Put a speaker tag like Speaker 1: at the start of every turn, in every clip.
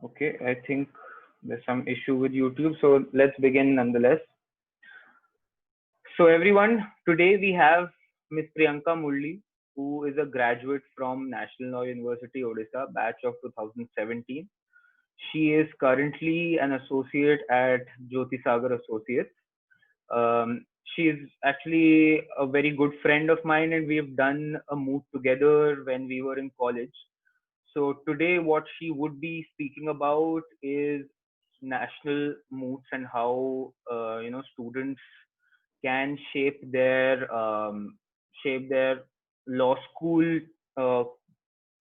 Speaker 1: Okay, I think there's some issue with YouTube, so let's begin nonetheless. So everyone, today we have Miss Priyanka Murali, who is a graduate from National Law University, Odisha, batch of 2017. She is currently an associate at Sagar Associates. She is actually a very good friend of mine, and we have done a moot together when we were in college. So today, what she would be speaking about is national moots and how students can shape their law school uh,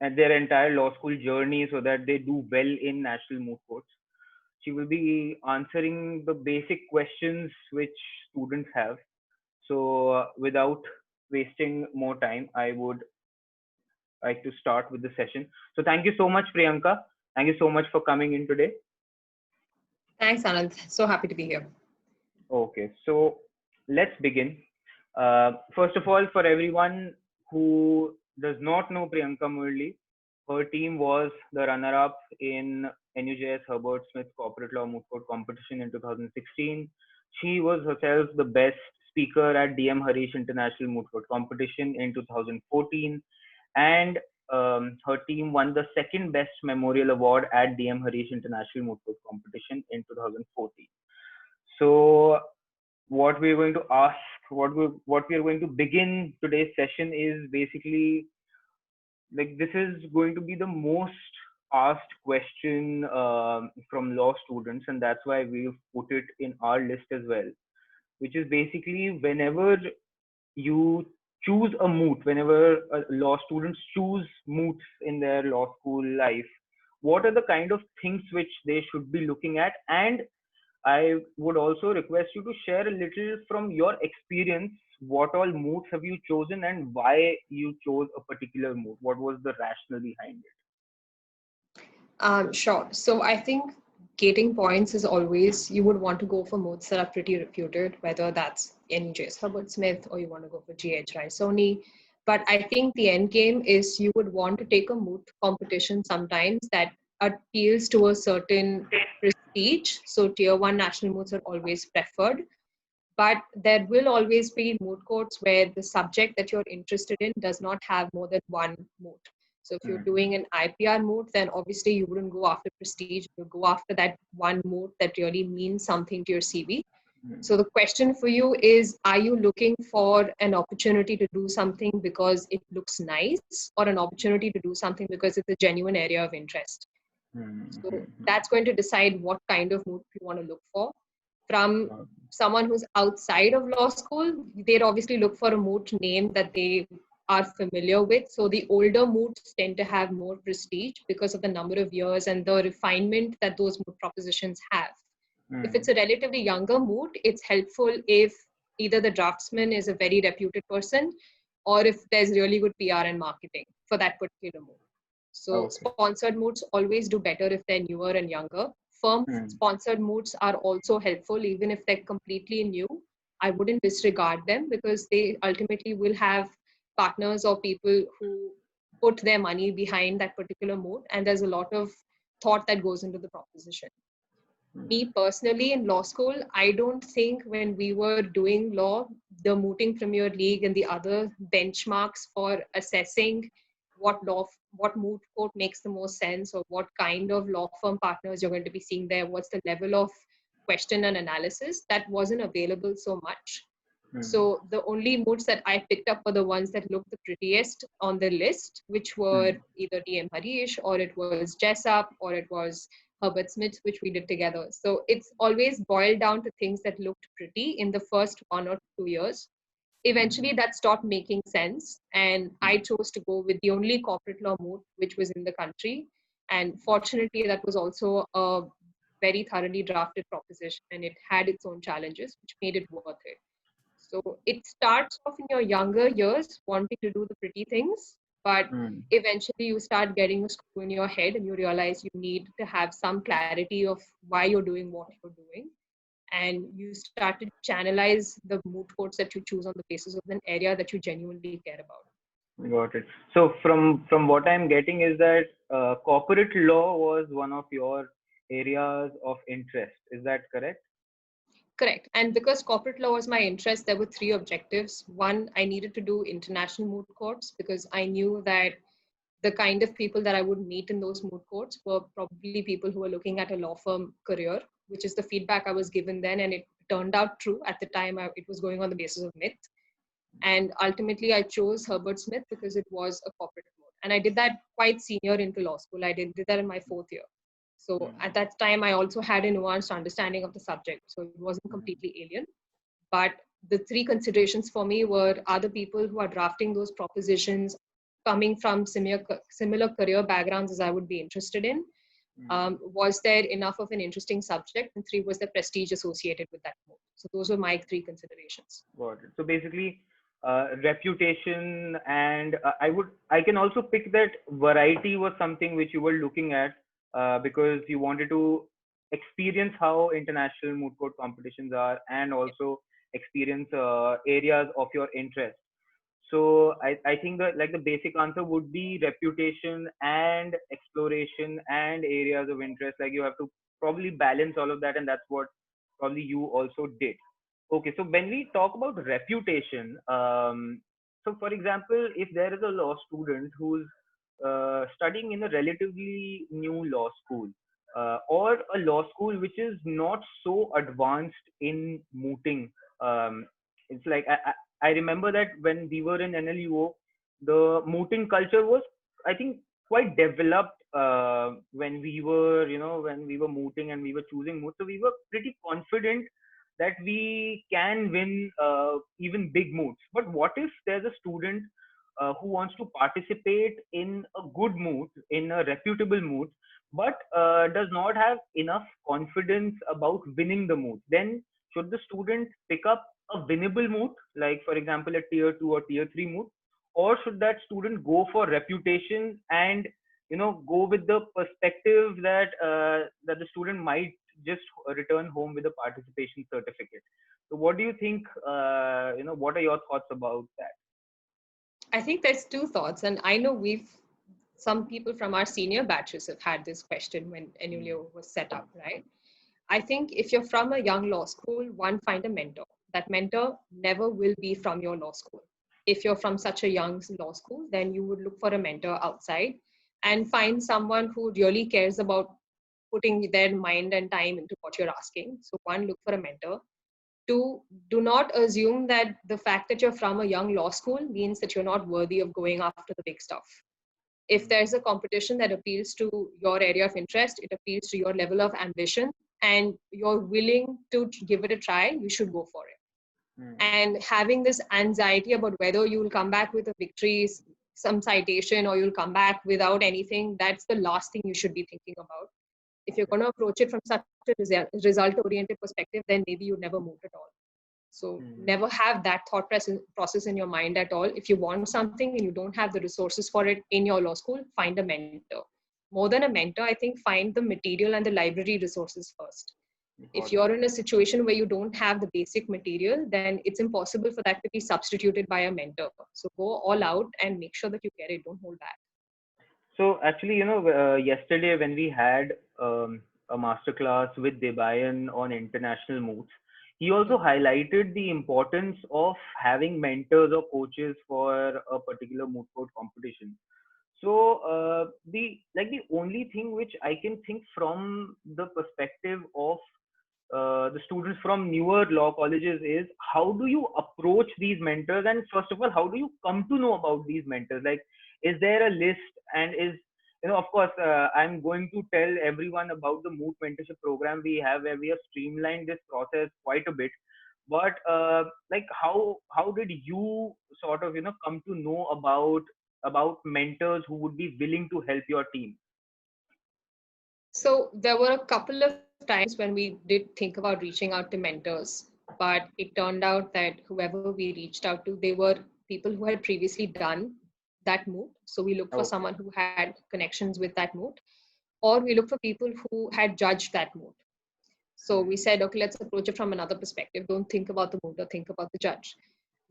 Speaker 1: and their entire law school journey so that they do well in national moot courts. She will be answering the basic questions which students have. So without wasting more time, I would like to start with the session. So thank you so much, Priyanka. Thank you so much for coming in today.
Speaker 2: Thanks, Anand. So happy to be here.
Speaker 1: Okay, so let's begin. First of all, for everyone who does not know Priyanka Murali, her team was the runner-up in NUJS-Herbert Smith Corporate Law Moot Court competition in 2016. She was herself the best speaker at Harish International Moot Court competition in 2014, and her team won the second best memorial award at Harish International Moot Court competition in 2014. So what we're going to ask, what we are going to begin today's session is basically like this is going to be the most asked question from law students, and that's why we've put it in our list as well. Which is basically whenever you choose a moot, whenever law students choose moots in their law school life, what are the kind of things which they should be looking at? And I would also request you to share a little from your experience. What all moots have you chosen and why you chose a particular moot? What was the rationale behind
Speaker 2: Sure. So I think gating points is always you would want to go for moots that are pretty reputed, whether that's NUJS-Herbert Smith or you want to go for GH Raisoni. But I think the end game is you would want to take a moot competition sometimes that appeals to a certain prestige. So tier one national moots are always preferred. But there will always be moot courts where the subject that you're interested in does not have more than one moot. So if you're
Speaker 1: it?
Speaker 2: doing an IPR moot, then obviously you wouldn't go after prestige. You go after that one moot that really means something to your CV. So the question for you is, are you looking for an opportunity to do something because it looks nice, or an opportunity to do something because it's a genuine area of interest? So that's going to decide what kind of moot you want to look for. From someone who's outside of law school, they'd obviously look for a moot name that they are familiar with. So the older moots tend to have more prestige because of the number of years and the refinement that those moot propositions have. If it's a relatively younger moot, it's helpful if either the draftsman is a very reputed person or if there's really good PR and marketing for that particular moot. So sponsored moots always do better if they're newer and younger. Firm sponsored moots are also helpful even if they're completely new. I wouldn't disregard them because they ultimately will have partners or people who put their money behind that particular moot, and there's a lot of thought that goes into the proposition. Me personally in law school, I don't think when we were doing law, the Mooting Premier League and the other benchmarks for assessing what moot court makes the most sense or what kind of law firm partners you're going to be seeing there, what's the level of question and analysis, that wasn't available so much. So the only moots that I picked up were the ones that looked the prettiest on the list, which were either DM Harish or it was Jessup or it was Herbert Smith, which we did together. So it's always boiled down to things that looked pretty in the first 1 or 2 years. Eventually that stopped making sense, and I chose to go with the only corporate law moot which was in the country. And fortunately, that was also a very thoroughly drafted proposition, and it had its own challenges, which made it worth it. So it starts off in your younger years wanting to do the pretty things, but eventually you start getting a screw in your head and you realize you need to have some clarity of why you're doing what you're doing. And you start to channelize the moot courts that you choose on the basis of an area that you genuinely care about.
Speaker 1: Got it. So from what I'm getting is that corporate law was one of your areas of interest. Is that correct?
Speaker 2: Correct. And because corporate law was my interest, there were three objectives. One, I needed to do international moot courts because I knew that the kind of people that I would meet in those moot courts were probably people who were looking at a law firm career, which is the feedback I was given then. And it turned out true. At the time, it was going on the basis of myth. And ultimately, I chose Herbert Smith because it was a corporate moot. And I did that quite senior into law school. I did that in my fourth year. So at that time, I also had a nuanced understanding of the subject. So it wasn't completely alien. But the three considerations for me were, are the people who are drafting those propositions coming from similar career backgrounds as I would be interested in? Was there enough of an interesting subject? And three, was the prestige associated with that move? So those were my three considerations.
Speaker 1: Got it. So basically, reputation, and I can also pick that variety was something which you were looking at because you wanted to experience how international moot court competitions are, and also experience areas of your interest. So I think that like the basic answer would be reputation and exploration and areas of interest. Like you have to probably balance all of that, and that's what probably you also did. Okay, so when we talk about reputation, so for example, if there is a law student who's studying in a relatively new law school, or a law school which is not so advanced in mooting, it's like I remember that when we were in NLUO, the mooting culture was, I think, quite developed when we were, when we were mooting and we were choosing moot. So we were pretty confident that we can win even big moots. But what if there's a student who wants to participate in a good moot, in a reputable moot, but does not have enough confidence about winning the moot? Then should the student pick up a winnable moot, like for example a tier 2 or tier 3 moot, or should that student go for reputation and go with the perspective that that the student might just return home with a participation certificate? So what do you think, what are your thoughts about that?
Speaker 2: I think there's two thoughts, and I know some people from our senior batches have had this question when NUJS was set up, right? I think if you're from a young law school, one, find a mentor. That mentor never will be from your law school. If you're from such a young law school, then you would look for a mentor outside and find someone who really cares about putting their mind and time into what you're asking. So one, look for a mentor. Two, do not assume that the fact that you're from a young law school means that you're not worthy of going after the big stuff. If there's a competition that appeals to your area of interest, it appeals to your level of ambition, and you're willing to give it a try, you should go for it. And having this anxiety about whether you'll come back with a victory, some citation, or you'll come back without anything, that's the last thing you should be thinking about. If you're going to approach it from such a result-oriented perspective, then maybe you'd never move at all. So never have that thought process in your mind at all. If you want something and you don't have the resources for it in your law school, find a mentor. More than a mentor, I think find the material and the library resources first. If you're in a situation where you don't have the basic material, then it's impossible for that to be substituted by a mentor. So go all out and make sure that you get it. Don't hold back.
Speaker 1: So actually, yesterday when we had a masterclass with Debayan on international moots, he also highlighted the importance of having mentors or coaches for a particular moot court competition. So the only thing which I can think from the perspective of the students from newer law colleges is, how do you approach these mentors? And first of all, how do you come to know about these mentors? Like, is there a list? And of course, I'm going to tell everyone about the Moot mentorship program we have, where we have streamlined this process quite a bit. But like, how did you sort of come to know about mentors who would be willing to help your team?
Speaker 2: So there were a couple of times when we did think about reaching out to mentors, but it turned out that whoever we reached out to, they were people who had previously done that moot. So we looked for someone who had connections with that moot, or we looked for people who had judged that moot. So we said, okay, let's approach it from another perspective. Don't think about the moot or think about the judge.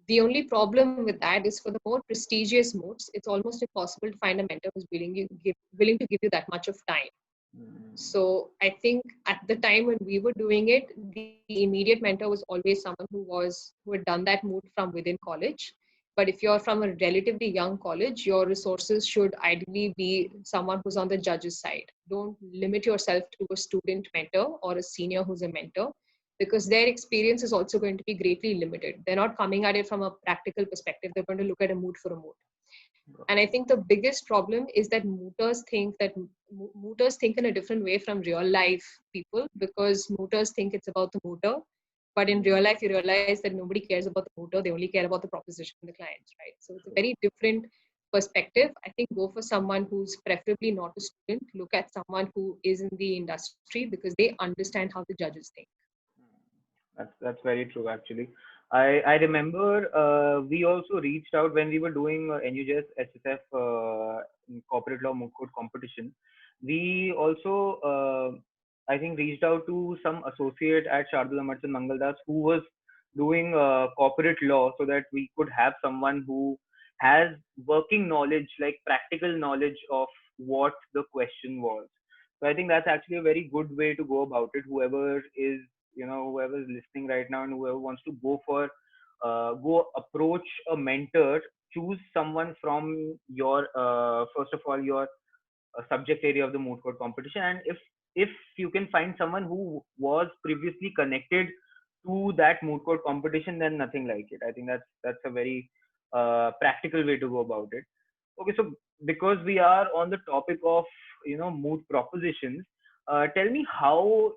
Speaker 2: The only problem with that is for the more prestigious moots, it's almost impossible to find a mentor who's willing to give you that much of time. So I think at the time when we were doing it, the immediate mentor was always someone who had done that moot from within college. But if you're from a relatively young college, your resources should ideally be someone who's on the judge's side. Don't limit yourself to a student mentor or a senior who's a mentor, because their experience is also going to be greatly limited. They're not coming at it from a practical perspective. They're going to look at a moot for a moot. And I think the biggest problem is that mooters think in a different way from real life people, because mooters think it's about the mooter. But in real life, you realize that nobody cares about the mooter. They only care about the proposition and the clients, right? So it's a very different perspective. I think go for someone who's preferably not a student. Look at someone who is in the industry, because they understand how the judges think.
Speaker 1: That's very true actually. I remember we also reached out when we were doing NUJS-HSF corporate law moot court competition. We also I think reached out to some associate at Shardul Amarchand Mangaldas who was doing corporate law, so that we could have someone who has working knowledge, like practical knowledge of what the question was. So I think that's actually a very good way to go about it. Whoever is listening right now and whoever wants to go approach a mentor, choose someone from your first of all your subject area of the moot court competition, and if you can find someone who was previously connected to that moot court competition, then nothing like it. I think that's a very practical way to go about it. Okay, so because we are on the topic of moot propositions, tell me how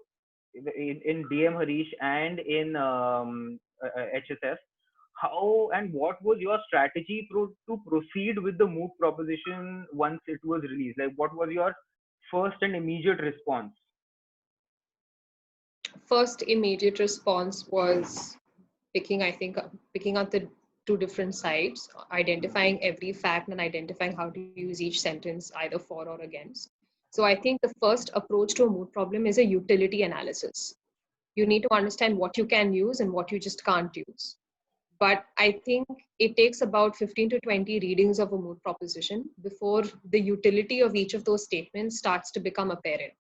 Speaker 1: in DM Harish and in HSF, how and what was your strategy to proceed with the moot proposition once it was released? Like, what was your first and immediate response?
Speaker 2: First immediate response was picking out the two different sides, identifying every fact and identifying how to use each sentence either for or against. So I think the first approach to a moot problem is a utility analysis. You need to understand what you can use and what you just can't use. But I think it takes about 15 to 20 readings of a moot proposition before the utility of each of those statements starts to become apparent.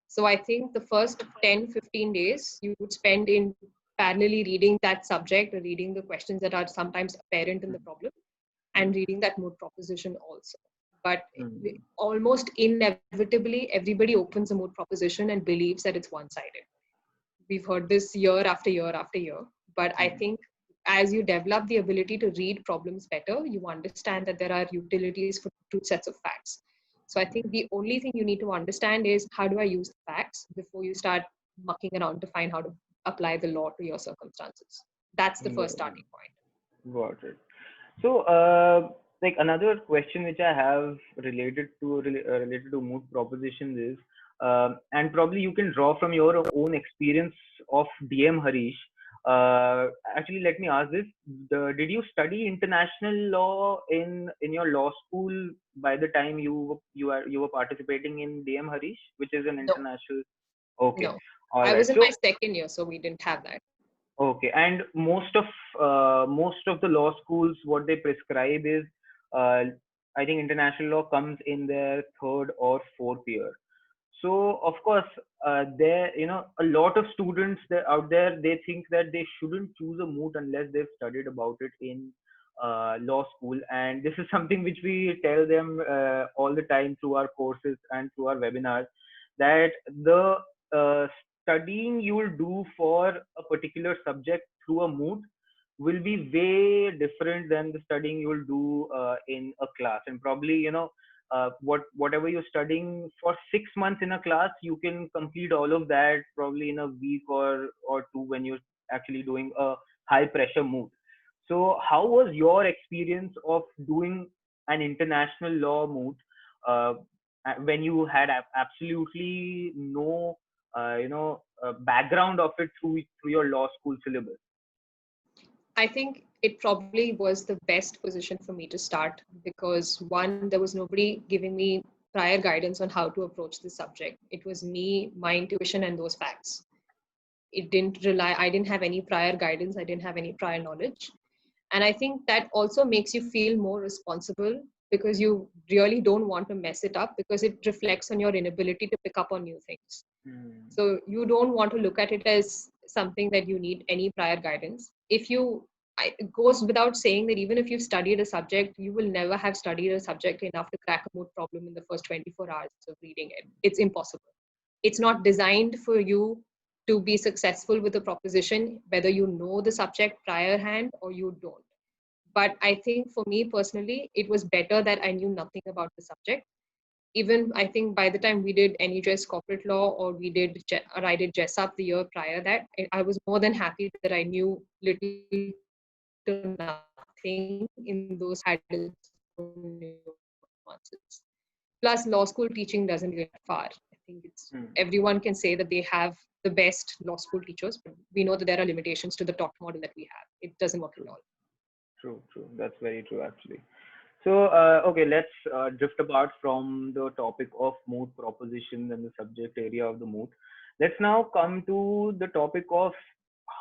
Speaker 2: So I think the first 10, 15 days you would spend in parallelly reading that subject or reading the questions that are sometimes apparent in the problem and reading that moot proposition also. But almost inevitably, everybody opens a moot proposition and believes that it's one-sided. We've heard this year after year after year. But I think as you develop the ability to read problems better, you understand that there are utilities for two sets of facts. So I think the only thing you need to understand is, how do I use the facts before you start mucking around to find how to apply the law to your circumstances. That's the first starting point.
Speaker 1: Got it. So, like another question which I have related to moot propositions is, and probably you can draw from your own experience of DM Harish. Actually, let me ask this: did you study international law in your law school by the time you were participating in DM Harish, which is an international?
Speaker 2: No.
Speaker 1: Okay.
Speaker 2: No.
Speaker 1: All
Speaker 2: I
Speaker 1: right.
Speaker 2: was in my second year, so we didn't have that.
Speaker 1: Okay, and most of the law schools, what they prescribe is, I think international law comes in their third or fourth year. So of course, a lot of students out there, they think that they shouldn't choose a moot unless they've studied about it in law school, and this is something which we tell them all the time through our courses and through our webinars, that the studying you will do for a particular subject through a moot will be way different than the studying you will do in a class. And probably whatever you're studying for 6 months in a class, you can complete all of that probably in a week or two when you're actually doing a high pressure moot. So how was your experience of doing an international law moot when you had absolutely no background of it through your law school syllabus?
Speaker 2: I think it probably was the best position for me to start, because one, there was nobody giving me prior guidance on how to approach the subject. It was me, my intuition, and those facts. I didn't have any prior guidance. I didn't have any prior knowledge. And I think that also makes you feel more responsible, because you really don't want to mess it up, because it reflects on your inability to pick up on new things. So you don't want to look at it as something that you need any prior guidance. It goes without saying that even if you've studied a subject, you will never have studied a subject enough to crack a moot problem in the first 24 hours of reading it. It's impossible. It's not designed for you to be successful with a proposition, whether you know the subject prior hand or you don't. But I think for me personally, it was better that I knew nothing about the subject. Even I think by the time we did NUJS corporate law, or I did JESUP the year prior that, I was more than happy that I knew little to nothing in those had its own nuances. Plus, law school teaching doesn't get far. I think everyone can say that they have the best law school teachers, but we know that there are limitations to the top model that we have. It doesn't work at all.
Speaker 1: True. That's very true, actually. So, okay, let's drift apart from the topic of moot propositions and the subject area of the moot. Let's now come to the topic of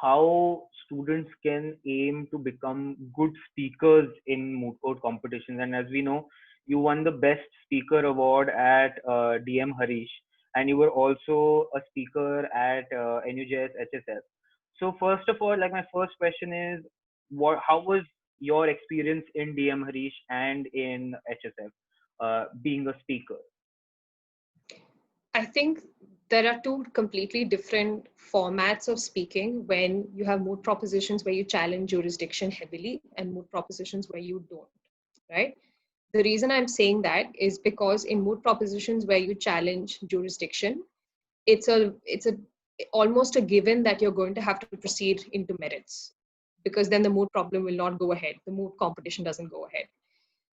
Speaker 1: how students can aim to become good speakers in moot court competitions. And as we know, you won the Best Speaker Award at DM Harish, and you were also a speaker at NUJS-HSF. So, first of all, like, my first question is, how was your experience in DM Harish and in HSF, being a speaker?
Speaker 2: I think there are two completely different formats of speaking, when you have moot propositions where you challenge jurisdiction heavily and moot propositions where you don't, right? The reason I'm saying that is because in moot propositions where you challenge jurisdiction, it's almost a given that you're going to have to proceed into merits, because then the moot problem will not go ahead. The moot competition doesn't go ahead.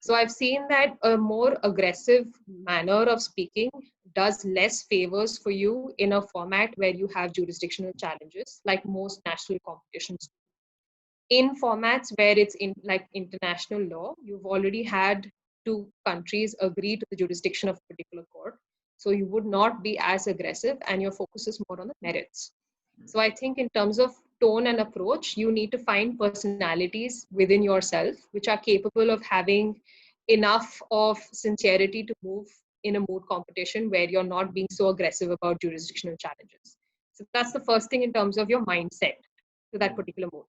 Speaker 2: So I've seen that a more aggressive manner of speaking does less favors for you in a format where you have jurisdictional challenges, like most national competitions. In formats where it's in like international law, you've already had two countries agree to the jurisdiction of a particular court. So you would not be as aggressive, and your focus is more on the merits. So I think in terms of tone and approach, you need to find personalities within yourself which are capable of having enough of sincerity to move in a moot competition where you're not being so aggressive about jurisdictional challenges. So that's the first thing in terms of your mindset to that particular moot.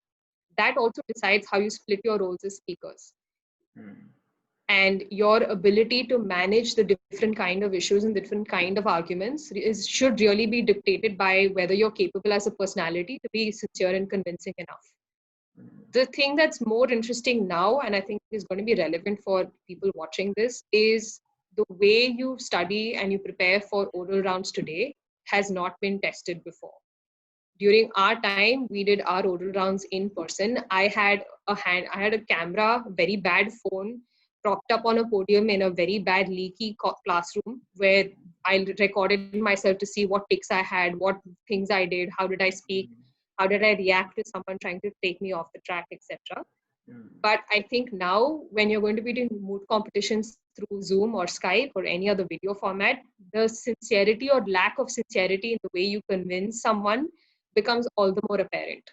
Speaker 2: That also decides how you split your roles as speakers. And your ability to manage the different kind of issues and different kind of arguments should really be dictated by whether you're capable as a personality to be sincere and convincing enough. The thing that's more interesting now, and I think is going to be relevant for people watching this, is the way you study and you prepare for oral rounds today has not been tested before. During our time, we did our oral rounds in person. I had a camera, very bad phone, propped up on a podium in a very bad leaky classroom, where I recorded myself to see what tics I had, what things I did, how did I speak, how did I react to someone trying to take me off the track, etc. But I think now, when you're going to be doing moot competitions through Zoom or Skype or any other video format, the sincerity or lack of sincerity in the way you convince someone becomes all the more apparent.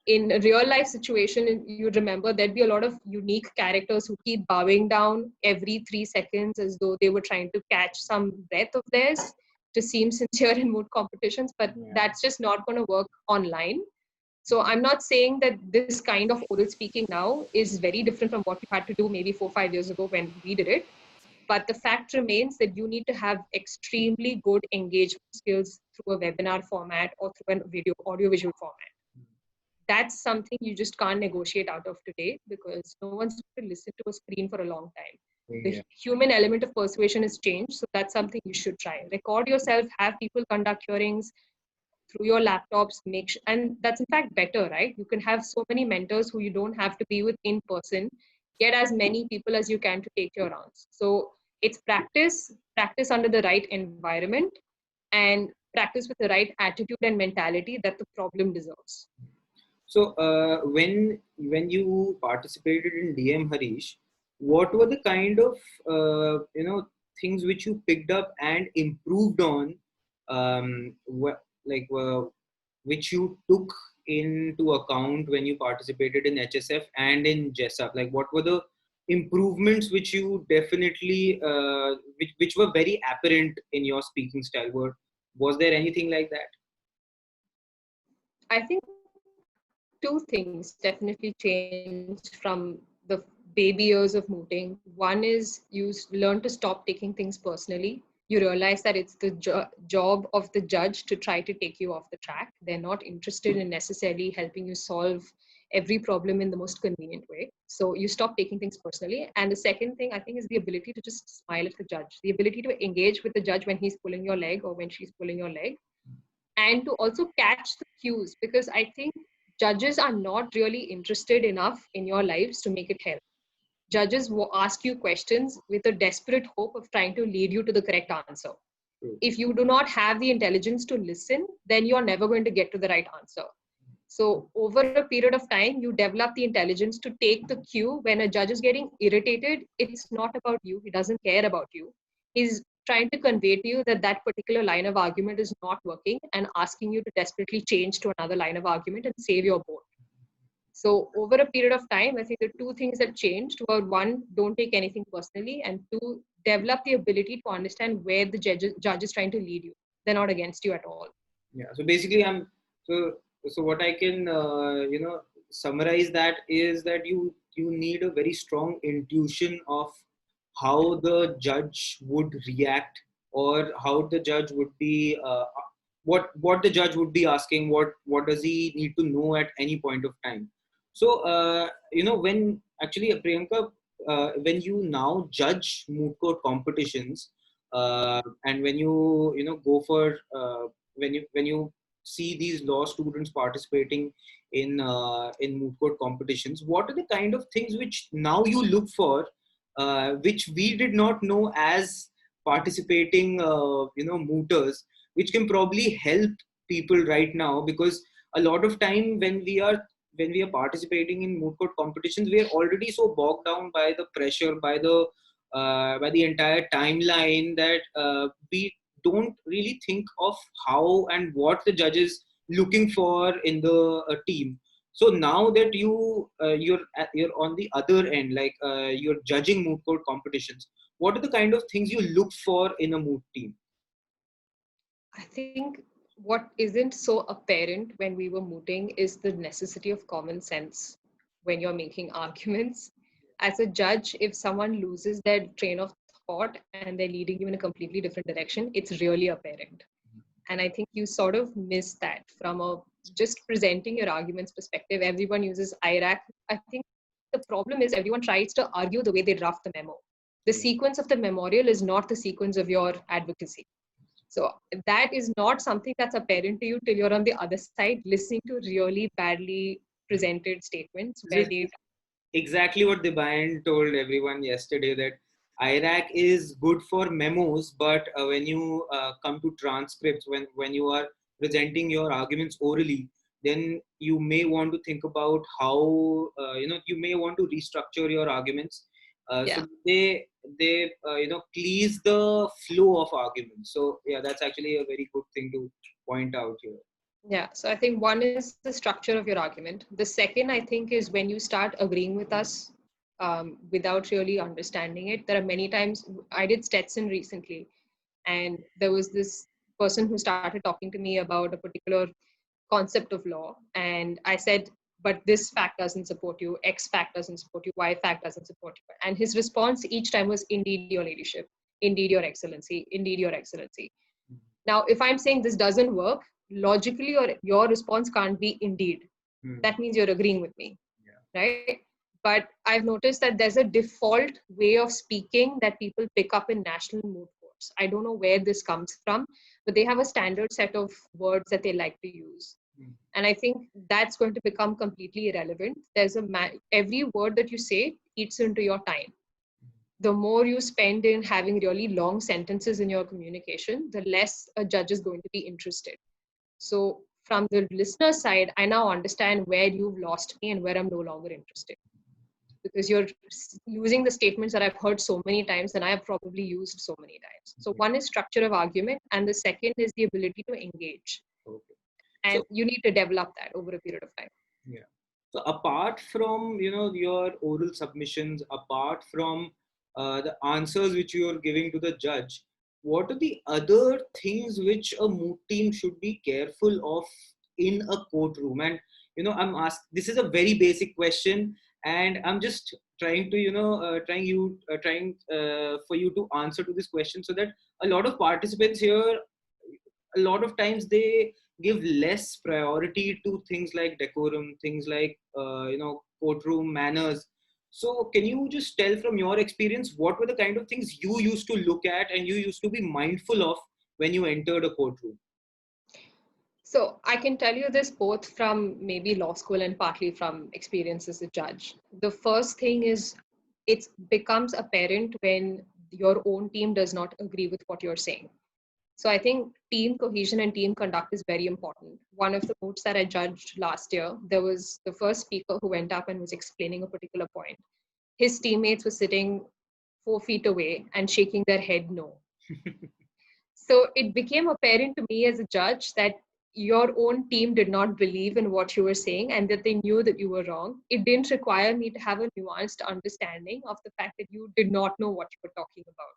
Speaker 2: In a real life situation, you remember there'd be a lot of unique characters who keep bowing down every 3 seconds as though they were trying to catch some breath of theirs to seem sincere in moot competitions, but that's just not going to work online. So I'm not saying that this kind of oral speaking now is very different from what you had to do maybe 4 or 5 years ago when we did it. But the fact remains that you need to have extremely good engagement skills through a webinar format or through an audiovisual format. That's something you just can't negotiate out of today, because no one's going to listen to a screen for a long time. The human element of persuasion has changed. So that's something you should try. Record yourself, have people conduct hearings through your laptops, and that's in fact better, right? You can have so many mentors who you don't have to be with in person. Get as many people as you can to take your rounds. So it's practice under the right environment, and practice with the right attitude and mentality that the problem deserves.
Speaker 3: So when you participated in DM Harish, what were the kind of things which you picked up and improved on, which you took into account when you participated in HSF and in JSF? Like, what were the improvements which you definitely, which were very apparent in your speaking style? Was there anything like that?
Speaker 2: I think two things definitely changed from the baby years of mooting. One is you learn to stop taking things personally. You realize that it's the job of the judge to try to take you off the track. They're not interested in necessarily helping you solve every problem in the most convenient way. So you stop taking things personally. And the second thing I think is the ability to just smile at the judge, the ability to engage with the judge when he's pulling your leg or when she's pulling your leg, and to also catch the cues, because I think judges are not really interested enough in your lives to make it help. Judges will ask you questions with a desperate hope of trying to lead you to the correct answer. If you do not have the intelligence to listen, then you're never going to get to the right answer. So over a period of time, you develop the intelligence to take the cue. When a judge is getting irritated, it's not about you. He doesn't care about you. He's trying to convey to you that that particular line of argument is not working and asking you to desperately change to another line of argument and save your boat. So over a period of time, I think the two things that changed were, one, don't take anything personally, and two, develop the ability to understand where the judge is trying to lead you. They're not against you at all.
Speaker 3: Yeah. So basically, so what I can summarize that is that you need a very strong intuition of how the judge would react, or how the judge would be what the judge would be asking, what does he need to know at any point of time. So when actually, Priyanka, when you now judge moot court competitions, and when you go for when you see these law students participating in moot court competitions, what are the kind of things which now you look for, which we did not know as participating mooters, which can probably help people right now? Because a lot of time when we are participating in moot court competitions, we are already so bogged down by the pressure, by the entire timeline, that we don't really think of how and what the judge is looking for in the team. So now that you're on the other end, like you're judging moot court competitions, what are the kind of things you look for in a moot team?
Speaker 2: I think what isn't so apparent when we were mooting is the necessity of common sense when you're making arguments. As a judge, if someone loses their train of thought and they're leading you in a completely different direction, it's really apparent. And I think you sort of miss that from a just presenting your arguments perspective. Everyone uses IRAC. I think the problem is everyone tries to argue the way they draft the memo. The sequence of the memorial is not the sequence of your advocacy. So that is not something that's apparent to you till you're on the other side listening to really badly presented statements.
Speaker 3: This is exactly what Debayan told everyone yesterday, that IRAC is good for memos, but when you come to transcripts, when you are presenting your arguments orally, then you may want to think about how you may want to restructure your arguments, so they please the flow of arguments. So yeah, that's actually a very good thing to point out here.
Speaker 2: Yeah, so I think one is the structure of your argument. The second, I think, is when you start agreeing with us without really understanding it. There are many times, I did Stetson recently, and there was this person who started talking to me about a particular concept of law. And I said, but this fact doesn't support you, X fact doesn't support you, Y fact doesn't support you. And his response each time was, indeed, your ladyship, indeed, your excellency, indeed, your excellency. Now, if I'm saying this doesn't work, logically, your response can't be indeed. That means you're agreeing with me, right? But I've noticed that there's a default way of speaking that people pick up in national moot courts. I don't know where this comes from, but they have a standard set of words that they like to use. And I think that's going to become completely irrelevant. There's every word that you say eats into your time. The more you spend in having really long sentences in your communication, the less a judge is going to be interested. So from the listener side, I now understand where you've lost me and where I'm no longer interested. Because you're using the statements that I've heard so many times and I have probably used so many times. So one is structure of argument, and the second is the ability to engage.
Speaker 3: Okay.
Speaker 2: And
Speaker 3: So,
Speaker 2: you need to develop that over a period of time.
Speaker 3: yeah. So apart from your oral submissions, apart from the answers which you are giving to the judge, what are the other things which a moot team should be careful of in a courtroom? And I'm asked. This is a very basic question, and I'm just trying to trying for you to answer to this question, so that a lot of participants here, a lot of times they give less priority to things like decorum, things like courtroom manners. So can you just tell from your experience, what were the kind of things you used to look at and you used to be mindful of when you entered a courtroom?
Speaker 2: So I can tell you this both from maybe law school and partly from experience as a judge. The first thing is, it becomes apparent when your own team does not agree with what you're saying. So I think team cohesion and team conduct is very important. One of the moots that I judged last year, there was the first speaker who went up and was explaining a particular point. His teammates were sitting 4 feet away and shaking their head no. So it became apparent to me as a judge that your own team did not believe in what you were saying and that they knew that you were wrong. It didn't require me to have a nuanced understanding of the fact that you did not know what you were talking about.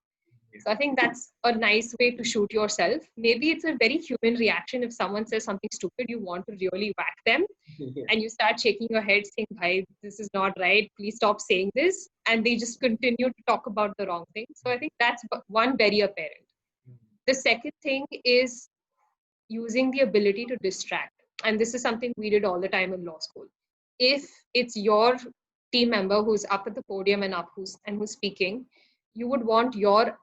Speaker 2: So I think that's a nice way to shoot yourself. Maybe it's a very human reaction. If someone says something stupid, you want to really whack them and you start shaking your head saying, "Bhai, this is not right. Please stop saying this." And they just continue to talk about the wrong thing. So I think that's one very apparent. The second thing is using the ability to distract. And this is something we did all the time in law school. If it's your team member who's up at the podium and who's speaking, you would want your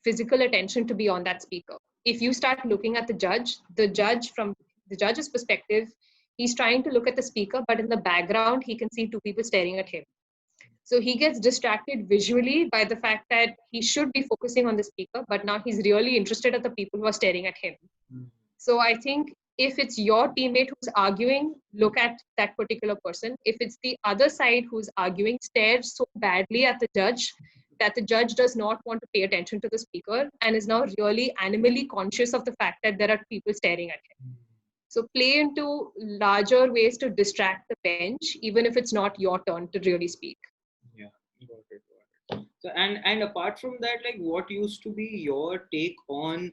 Speaker 2: physical attention to be on that speaker. If you start looking at the judge from the judge's perspective, he's trying to look at the speaker, but in the background, he can see two people staring at him. So he gets distracted visually by the fact that he should be focusing on the speaker, but now he's really interested at the people who are staring at him. So I think if it's your teammate who's arguing, look at that particular person. If it's the other side who's arguing, stare so badly at the judge that the judge does not want to pay attention to the speaker and is now really animally conscious of the fact that there are people staring at him. So play into larger ways to distract the bench, even if it's not your turn to really speak.
Speaker 3: Yeah, got it. So and apart from that, like, what used to be your take on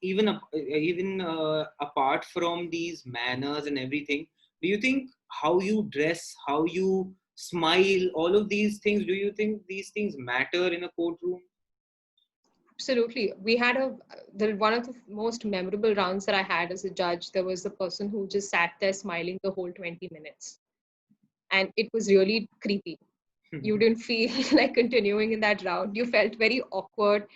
Speaker 3: even apart from these manners and everything, do you think how you dress, how you smile, all of these things, do you think these things matter in a courtroom?
Speaker 2: Absolutely. We had one of the most memorable rounds that I had as a judge. There was a person who just sat there smiling the whole 20 minutes. And it was really creepy. You didn't feel like continuing in that round. You felt very awkward.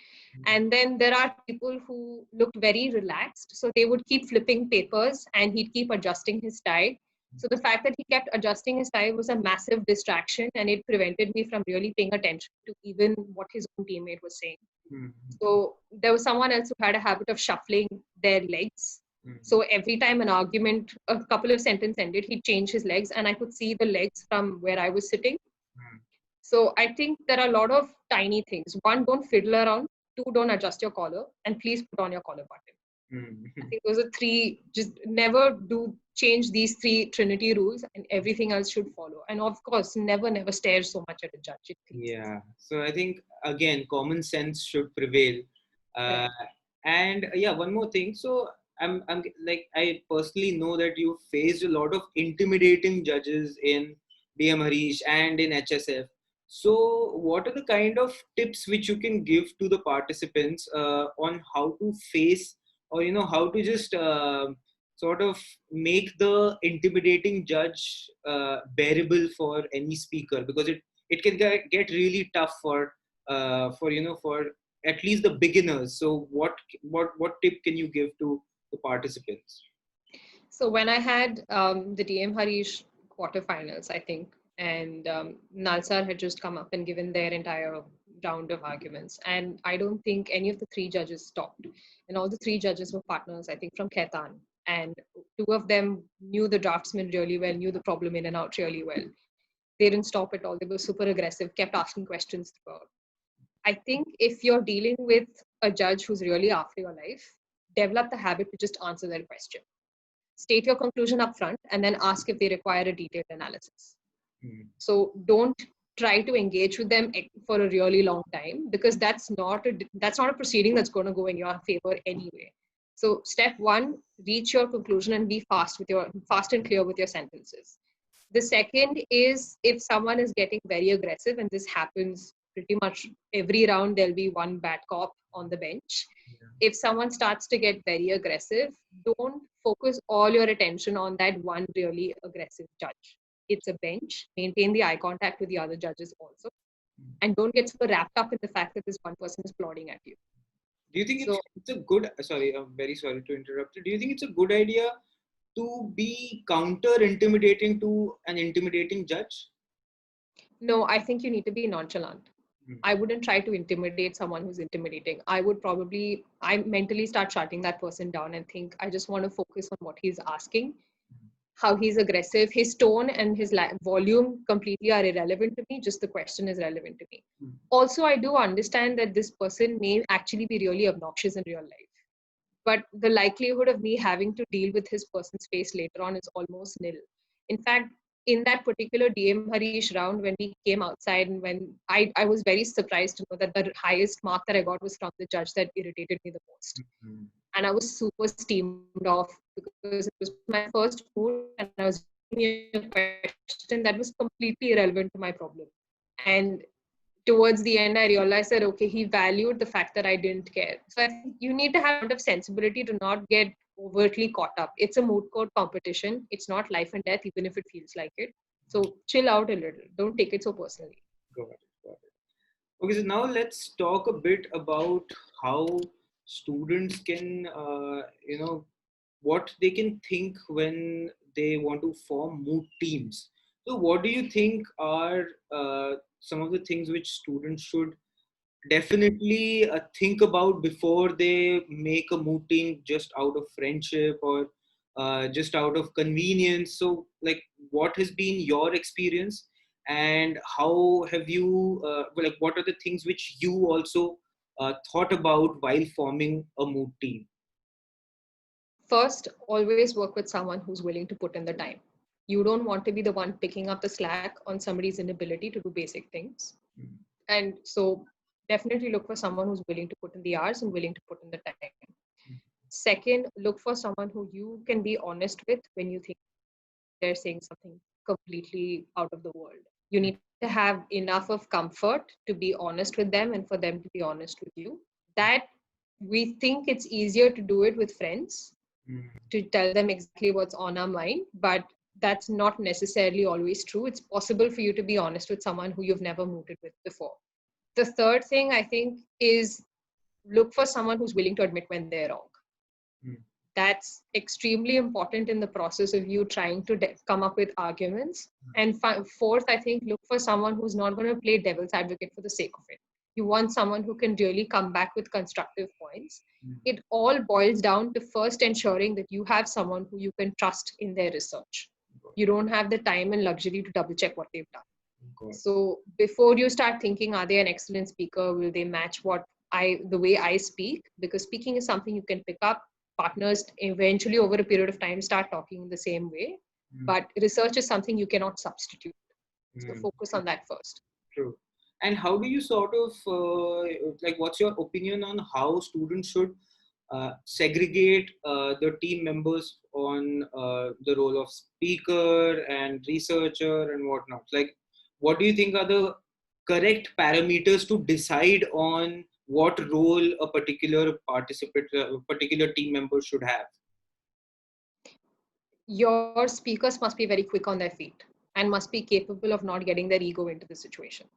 Speaker 2: And then there are people who looked very relaxed. So they would keep flipping papers and he'd keep adjusting his tie. So the fact that he kept adjusting his tie was a massive distraction and it prevented me from really paying attention to even what his own teammate was saying. So there was someone else who had a habit of shuffling their legs. So every time an argument, a couple of sentences ended, he'd change his legs and I could see the legs from where I was sitting. So I think there are a lot of tiny things. One, don't fiddle around. Two, don't adjust your collar. And please put on your collar button. I think those are three. Just never change these three Trinity rules and everything else should follow. And of course, never stare so much at a judge.
Speaker 3: Yeah. So I think, again, common sense should prevail.
Speaker 2: Right.
Speaker 3: And yeah, one more thing. So I'm like, I personally know that you faced a lot of intimidating judges in DM Harish and in HSF. So what are the kind of tips which you can give to the participants on how to face, or how to just sort of make the intimidating judge bearable for any speaker, because it can get really tough for at least the beginners. So what tip can you give to the participants?
Speaker 2: So when I had the DM Harish quarterfinals, I think, and Nalsar had just come up and given their entire round of arguments. And I don't think any of the three judges stopped. And all the three judges were partners, I think, from Khaitan. And two of them knew the draftsman really well, knew the problem in and out really well. They didn't stop at all. They were super aggressive, kept asking questions throughout. I think if you're dealing with a judge who's really after your life, develop the habit to just answer their question. State your conclusion up front and then ask if they require a detailed analysis. So don't try to engage with them for a really long time, because that's not a proceeding that's going to go in your favor anyway. So step one, reach your conclusion and be fast and clear with your sentences. The second is, if someone is getting very aggressive, and this happens pretty much every round, there'll be one bad cop on the bench. If someone starts to get very aggressive, don't focus all your attention on that one really aggressive judge. It's a bench. Maintain the eye contact with the other judges also. And don't get so wrapped up in the fact that this one person is applauding at you.
Speaker 3: Do you think it's a good, sorry, I'm very sorry to interrupt you. Do you think it's a good idea to be counter-intimidating to an intimidating judge?
Speaker 2: No, I think you need to be nonchalant. I wouldn't try to intimidate someone who's intimidating. I mentally start shutting that person down and think, I just want to focus on what he's asking, how he's aggressive. His tone and his volume completely are irrelevant to me. Just the question is relevant to me. Also, I do understand that this person may actually be really obnoxious in real life, but the likelihood of me having to deal with his person's face later on is almost nil. In fact, in that particular DM Harish round, when we came outside, and when I was very surprised to know that the highest mark that I got was from the judge that irritated me the most. And I was super steamed off because it was my first moot and I was asking a question that was completely irrelevant to my problem. And towards the end, I realized that, okay, he valued the fact that I didn't care. So I think you need to have a kind of sensibility to not get overtly caught up. It's a moot court competition. It's not life and death, even if it feels like it. So chill out a little. Don't take it so personally.
Speaker 3: Got it. Okay, so now let's talk a bit about how students can, what they can think when they want to form moot teams. So what do you think are some of the things which students should definitely think about before they make a moot team, just out of friendship or just out of convenience? So, like, what has been your experience, and how have you what are the things which you also thought about while forming a moot team?
Speaker 2: First, always work with someone who's willing to put in the time. You don't want to be the one picking up the slack on somebody's inability to do basic things. And so definitely look for someone who's willing to put in the hours and willing to put in the time. Second, look for someone who you can be honest with when you think they're saying something completely out of the world. You need to have enough of comfort to be honest with them and for them to be honest with you. That we think it's easier to do it with friends, to tell them exactly what's on our mind, but that's not necessarily always true. It's possible for you to be honest with someone who you've never mooted with before. The third thing, I think, is look for someone who's willing to admit when they're wrong. That's extremely important in the process of you trying to come up with arguments. And fourth, I think, look for someone who's not going to play devil's advocate for the sake of it. You want someone who can really come back with constructive points. It all boils down to first ensuring that you have someone who you can trust in their research. You don't have the time and luxury to double check what they've done. So before you start thinking, are they an excellent speaker? Will they match the way I speak? Because speaking is something you can pick up. Partners eventually over a period of time start talking the same way. But research is something you cannot substitute. So focus on that first.
Speaker 3: True. And how do you sort of, what's your opinion on how students should segregate the team members on the role of speaker and researcher and whatnot? Like, what do you think are the correct parameters to decide on what role a particular participant, a particular team member should have?
Speaker 2: Your speakers must be very quick on their feet and must be capable of not getting their ego into the situation.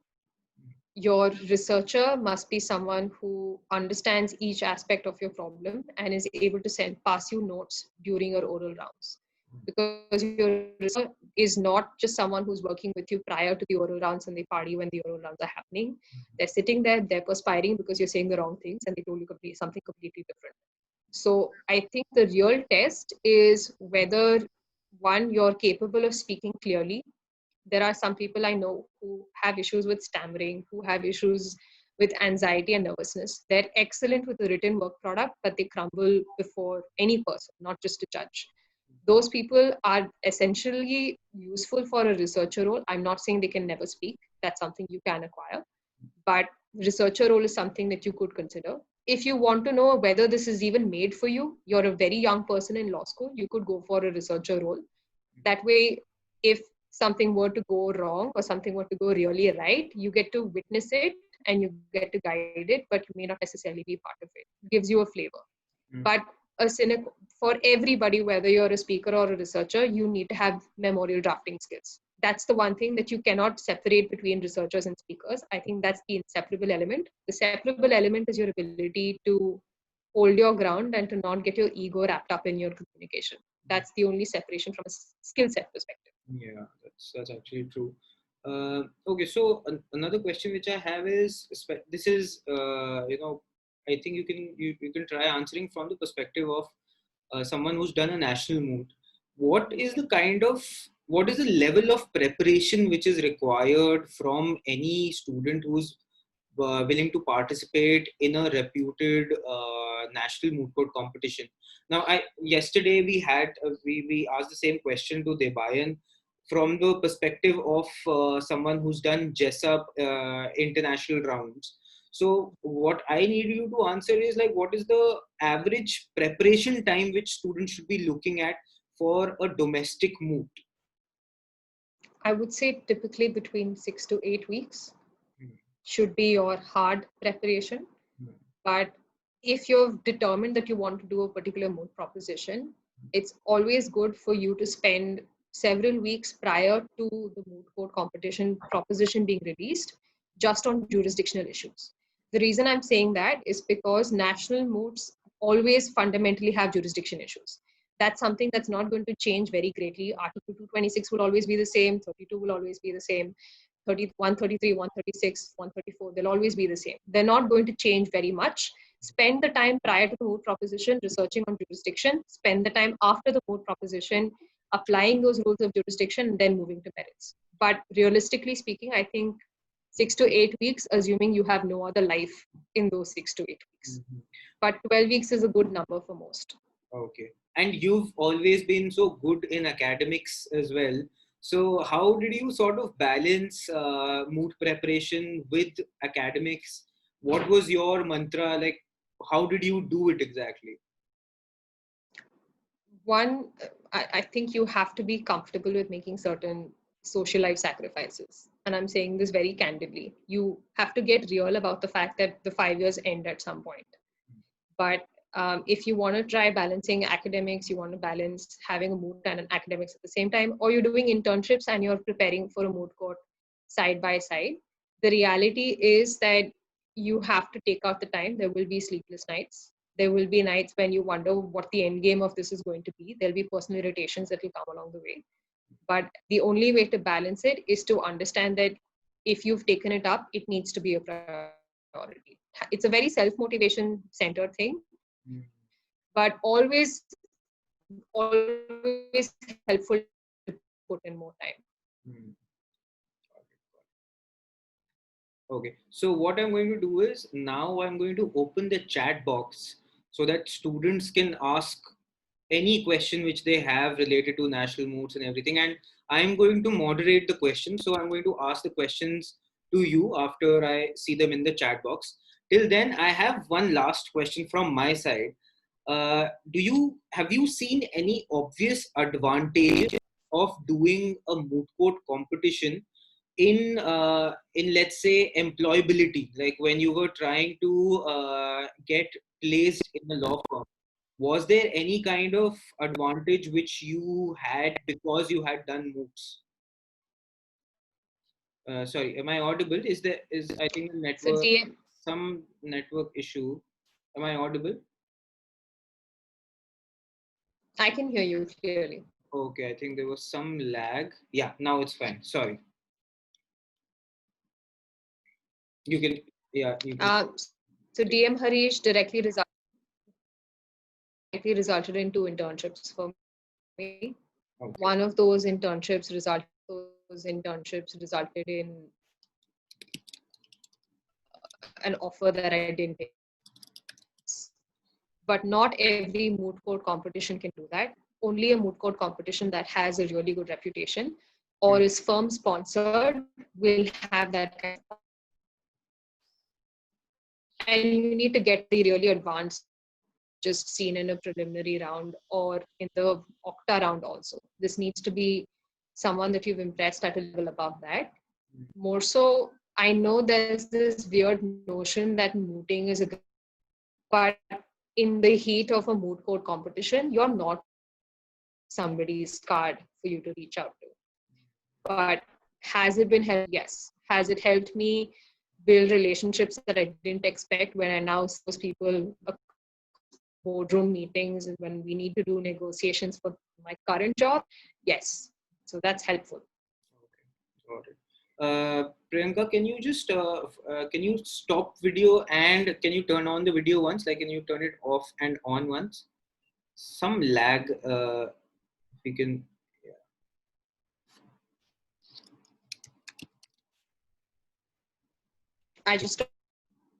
Speaker 2: Your researcher must be someone who understands each aspect of your problem and is able to pass you notes during your oral rounds. Because your researcher is not just someone who's working with you prior to the oral rounds and they party when the oral rounds are happening. They're sitting there, they're perspiring because you're saying the wrong things and they told you something completely different. So I think the real test is whether, one, you're capable of speaking clearly. There are some people I know who have issues with stammering, who have issues with anxiety and nervousness. They're excellent with a written work product, but they crumble before any person, not just a judge. Those people are essentially useful for a researcher role. I'm not saying they can never speak. That's something you can acquire. But researcher role is something that you could consider. If you want to know whether this is even made for you, you're a very young person in law school, you could go for a researcher role. That way, if something were to go wrong or something were to go really right, you get to witness it and you get to guide it, but you may not necessarily be part of it. It gives you a flavor. But for everybody, whether you're a speaker or a researcher, you need to have memorial drafting skills. That's the one thing that you cannot separate between researchers and speakers. I think that's the inseparable element. The separable element is your ability to hold your ground and to not get your ego wrapped up in your communication. That's the only separation from a skill set perspective.
Speaker 3: Yeah, that's actually true. Okay, so another question which I have is, this is I think you can try answering from the perspective of someone who's done a national moot. What is the level of preparation which is required from any student who's willing to participate in a reputed national moot court competition? Now, yesterday we had we asked the same question to Debayan from the perspective of someone who's done JESUP international rounds. So what I need you to answer is, like, what is the average preparation time which students should be looking at for a domestic moot?
Speaker 2: I would say typically between 6 to 8 weeks should be your hard preparation. But if you've determined that you want to do a particular moot proposition, it's always good for you to spend several weeks prior to the moot court competition proposition being released just on jurisdictional issues. The reason I'm saying that is because national moots always fundamentally have jurisdiction issues. That's something that's not going to change very greatly. Article 226 will always be the same, 32 will always be the same, 133, 136, 134, they'll always be the same. They're not going to change very much. Spend the time prior to the moot proposition researching on jurisdiction, spend the time after the moot proposition applying those rules of jurisdiction, and then moving to merits. But realistically speaking, I think 6 to 8 weeks, assuming you have no other life in those 6 to 8 weeks. But 12 weeks is a good number for most.
Speaker 3: Okay. And you've always been so good in academics as well. So how did you sort of balance moot preparation with academics? What was your mantra? Like, how did you do it exactly?
Speaker 2: One, I think you have to be comfortable with making certain social life sacrifices. And I'm saying this very candidly. You have to get real about the fact that the 5 years end at some point. But if you want to try balancing academics, you want to balance having a moot and an academics at the same time, or you're doing internships and you're preparing for a moot court side by side, the reality is that you have to take out the time. There will be sleepless nights. There will be nights when you wonder what the end game of this is going to be. There'll be personal irritations that will come along the way. But the only way to balance it is to understand that if you've taken it up, it needs to be a priority. It's a very self-motivation centered thing, but always helpful to put in more time.
Speaker 3: Okay, so what I'm going to do is, now I'm going to open the chat box so that students can ask any question which they have related to national moots and everything, and I'm going to moderate the questions. So I'm going to ask the questions to you after I see them in the chat box. Till then, I have one last question from my side. Have you seen any obvious advantage of doing a moot court competition in let's say employability, like when you were trying to get placed in a law firm? Was there any kind of advantage which you had because you had done moots? Sorry, am I audible? Is I think the
Speaker 2: So
Speaker 3: network,
Speaker 2: DM,
Speaker 3: some network issue? Am I audible?
Speaker 2: I can hear you clearly.
Speaker 3: Okay, I think there was some lag. Yeah, now it's fine. Sorry. You can, yeah, you can.
Speaker 2: So DM Harish directly resulted in 2 internships for me.
Speaker 3: Okay.
Speaker 2: One of those internships resulted in an offer that I didn't take. But not every moot court competition can do that. Only a moot court competition that has a really good reputation or is firm sponsored will have that kind of. And you need to get the really advanced, just seen in a preliminary round or in the octa round also. This needs to be someone that you've impressed at a level above that. More so, I know there's this weird notion that mooting is a good, but in the heat of a moot court competition, you're not somebody's card for you to reach out to. But has it been helpful? Yes. Has it helped me build relationships that I didn't expect when I now see people boardroom meetings and when we need to do negotiations for my current job? Yes. So that's helpful.
Speaker 3: Okay, got it. Priyanka, can you just can you stop video and can you turn on the video once? Like, can you turn it off and on once? Some lag. We can. Yeah.
Speaker 2: I just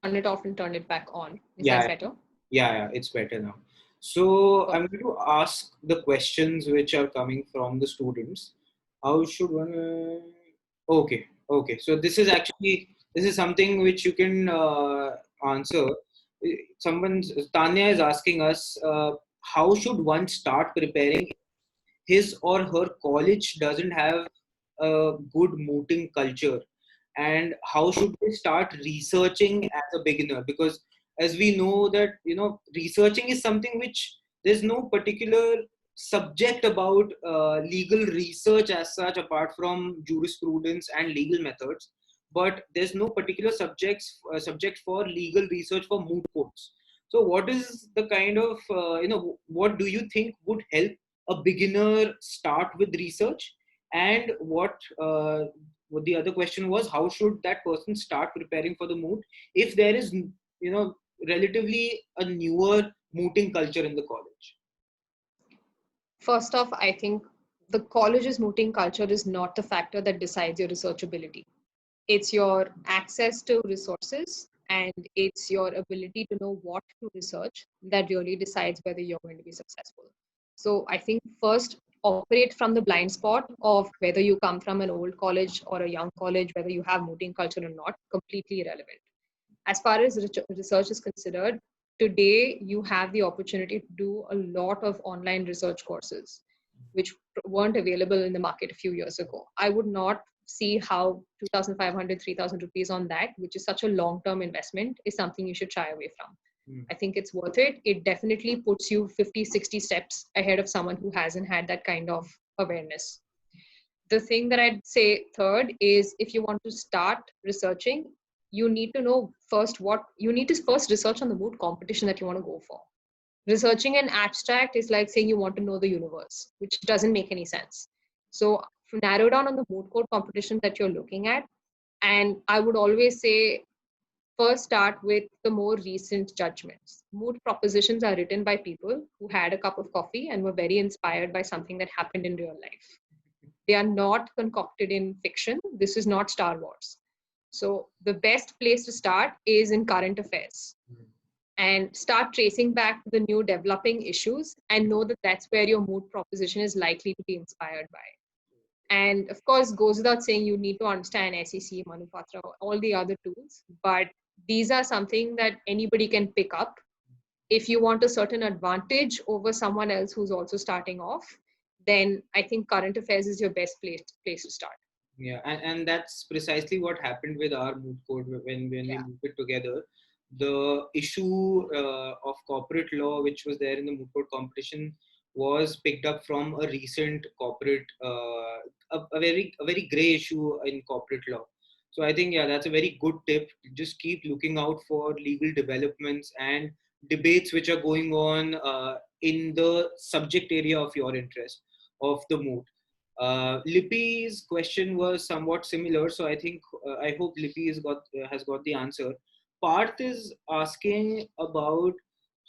Speaker 2: turn it off and turn it back on. Is
Speaker 3: Yeah,
Speaker 2: that better?
Speaker 3: yeah, it's better now. So
Speaker 2: Cool.
Speaker 3: I'm going to ask the questions which are coming from the students. How should one? Okay. So this is something which you can answer. Tanya is asking us, how should one start preparing his or her college doesn't have a good mooting culture, and how should they start researching as a beginner? Because as we know that researching is something which there's no particular subject about legal research as such apart from jurisprudence and legal methods, but there's no particular subject for legal research for moot courts. So what is the kind of what do you think would help a beginner start with research? And what the other question was, how should that person start preparing for the moot if there is relatively a newer mooting culture in the college?
Speaker 2: First off, I think the college's mooting culture is not the factor that decides your researchability. It's your access to resources and it's your ability to know what to research that really decides whether you're going to be successful. So I think first operate from the blind spot of whether you come from an old college or a young college, whether you have mooting culture or not, completely irrelevant. As far as research is considered, today you have the opportunity to do a lot of online research courses, which weren't available in the market a few years ago. I would not see how 2,500, 3,000 rupees on that, which is such a long-term investment, is something you should shy away from. I think it's worth it. It definitely puts you 50, 60 steps ahead of someone who hasn't had that kind of awareness. The thing that I'd say third is if you want to start researching, you need to know first you need to first research on the moot competition that you want to go for. Researching an abstract is like saying you want to know the universe, which doesn't make any sense. So narrow down on the moot court competition that you're looking at. And I would always say, first start with the more recent judgments. Moot propositions are written by people who had a cup of coffee and were very inspired by something that happened in real life. They are not concocted in fiction. This is not Star Wars. So the best place to start is in current affairs and start tracing back to the new developing issues and know that that's where your moot proposition is likely to be inspired by. And of course, goes without saying, you need to understand SEC, Manupatra, all the other tools, but these are something that anybody can pick up. If you want a certain advantage over someone else who's also starting off, then I think current affairs is your best place to start.
Speaker 3: Yeah, and that's precisely what happened with our moot court when we moved it together. The issue of corporate law, which was there in the moot court competition, was picked up from a recent corporate, a very gray issue in corporate law. So I think that's a very good tip. Just keep looking out for legal developments and debates which are going on in the subject area of your interest of the moot. Lippy's question was somewhat similar, so I think I hope Lippy has got the answer. Parth is asking about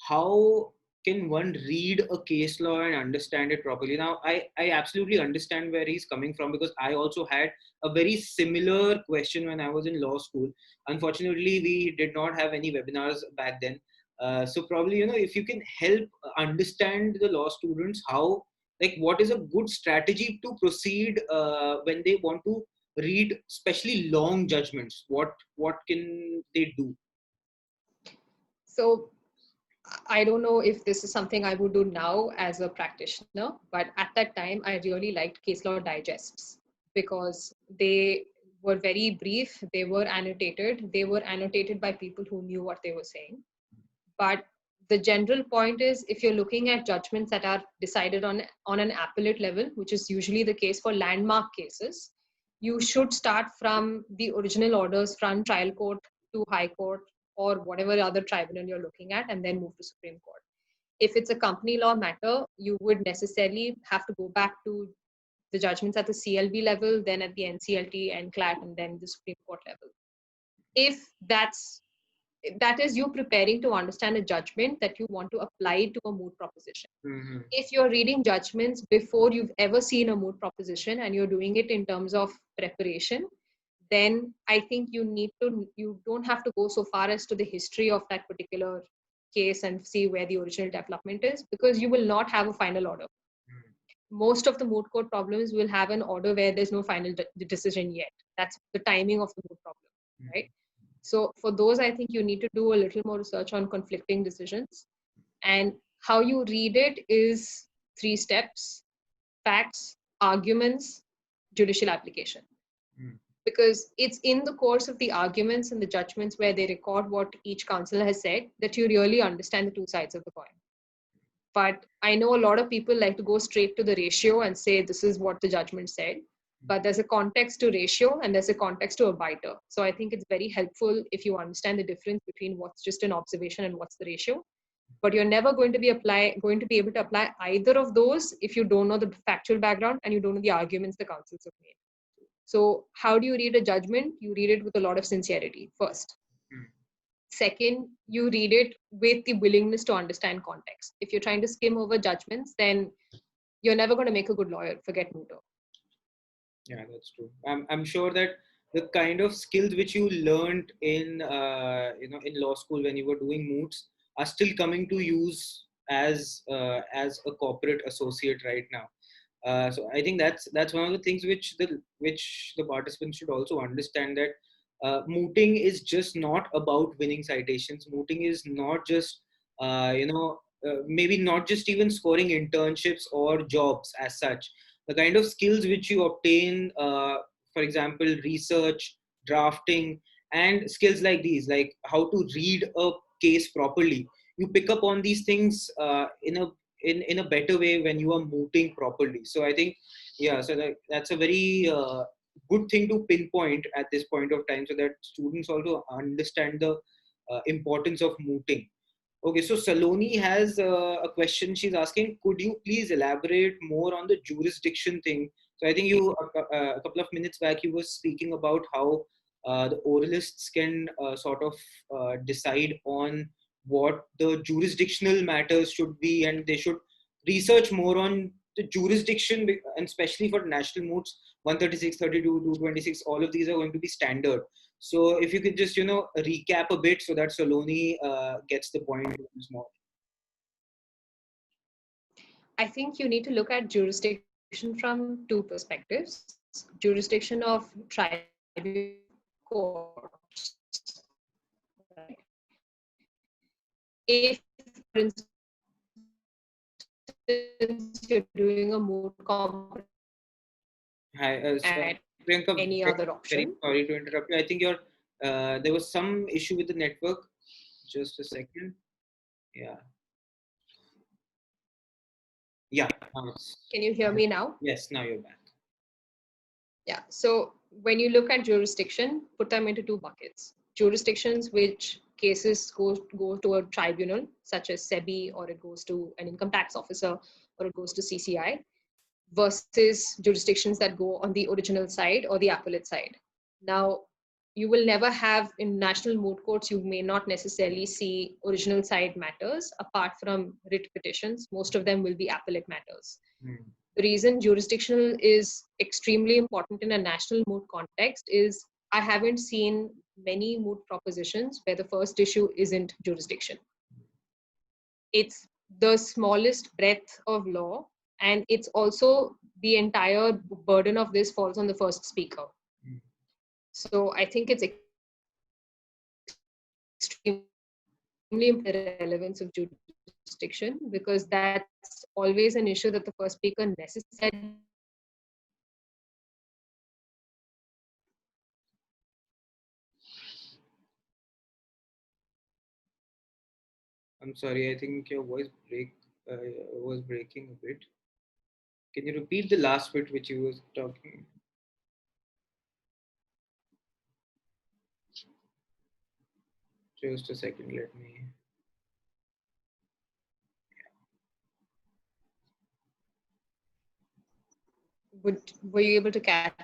Speaker 3: how can one read a case law and understand it properly? Now, I absolutely understand where he's coming from, because I also had a very similar question when I was in law school. Unfortunately, we did not have any webinars back then. So probably, if you can help understand the law students how, like, what is a good strategy to proceed when they want to read, especially long judgments, what can they do?
Speaker 2: So I don't know if this is something I would do now as a practitioner, but at that time, I really liked case law digests because they were very brief. They were annotated. They were annotated by people who knew what they were saying. But the general point is, if you're looking at judgments that are decided on an appellate level, which is usually the case for landmark cases, you should start from the original orders from trial court to high court or whatever other tribunal you're looking at, and then move to Supreme Court. If it's a company law matter, you would necessarily have to go back to the judgments at the CLB level, then at the NCLT and CLAT, and then the Supreme Court level. If that is you preparing to understand a judgment that you want to apply to a moot proposition.
Speaker 3: Mm-hmm.
Speaker 2: If you're reading judgments before you've ever seen a moot proposition and you're doing it in terms of preparation, then I think you don't have to go so far as to the history of that particular case and see where the original development is, because you will not have a final order. Most of the moot court problems will have an order where there's no final decision yet. That's the timing of the moot problem, right? So for those, I think you need to do a little more research on conflicting decisions. And how you read it is 3 steps: facts, arguments, judicial application. Because it's in the course of the arguments and the judgments where they record what each counsel has said that you really understand the 2 sides of the coin. But I know a lot of people like to go straight to the ratio and say, this is what the judgment said. But there's a context to ratio and there's a context to a biter. So I think it's very helpful if you understand the difference between what's just an observation and what's the ratio. But you're never going to be able to apply either of those if you don't know the factual background and you don't know the arguments the counsels have made. So how do you read a judgment? You read it with a lot of sincerity first. Second, you read it with the willingness to understand context. If you're trying to skim over judgments, then you're never going to make a good lawyer. Forget mooter.
Speaker 3: Yeah, that's true. I'm sure that the kind of skills which you learned in in law school when you were doing moots are still coming to use as a corporate associate right now. So I think that's one of the things which the participants should also understand, that mooting is just not about winning citations. Mooting is not just maybe not just even scoring internships or jobs as such. The kind of skills which you obtain, for example, research, drafting, and skills like these, like how to read a case properly, you pick up on these things in a better way when you are mooting properly. So I think, yeah, so that's a very good thing to pinpoint at this point of time, so that students also understand the importance of mooting. Okay, so Saloni has a question. She's asking, could you please elaborate more on the jurisdiction thing? So I think a couple of minutes back, you were speaking about how the oralists can sort of decide on what the jurisdictional matters should be, and they should research more on the jurisdiction, and especially for national moots, 136, 32, 226, all of these are going to be standard. So if you could just, recap a bit so that Saloni gets the point once more.
Speaker 2: I think you need to look at jurisdiction from 2 perspectives. Jurisdiction of tribunal courts. Right? If, for instance, you're doing a moot competition at
Speaker 3: Priyanka,
Speaker 2: any other option.
Speaker 3: Sorry to interrupt you. I think there was some issue with the network. Just a second. Yeah. Yeah.
Speaker 2: Can you hear me now?
Speaker 3: Yes, now you're back.
Speaker 2: Yeah. So when you look at jurisdiction, put them into 2 buckets. Jurisdictions which cases go to a tribunal, such as SEBI, or it goes to an income tax officer, or it goes to CCI, versus jurisdictions that go on the original side or the appellate side. Now, you will never have in national moot courts, you may not necessarily see original side matters apart from writ petitions. Most of them will be appellate matters. The reason jurisdictional is extremely important in a national moot context is I haven't seen many moot propositions where the first issue isn't jurisdiction. It's the smallest breadth of law, and it's also the entire burden of this falls on the first speaker. So I think it's extremely important the relevance of jurisdiction, because that's always an issue that the first speaker necessarily.
Speaker 3: I'm sorry, I think your voice was breaking a bit. Can you repeat the last bit which you was talking? Just a second, let me.
Speaker 2: Were you able to catch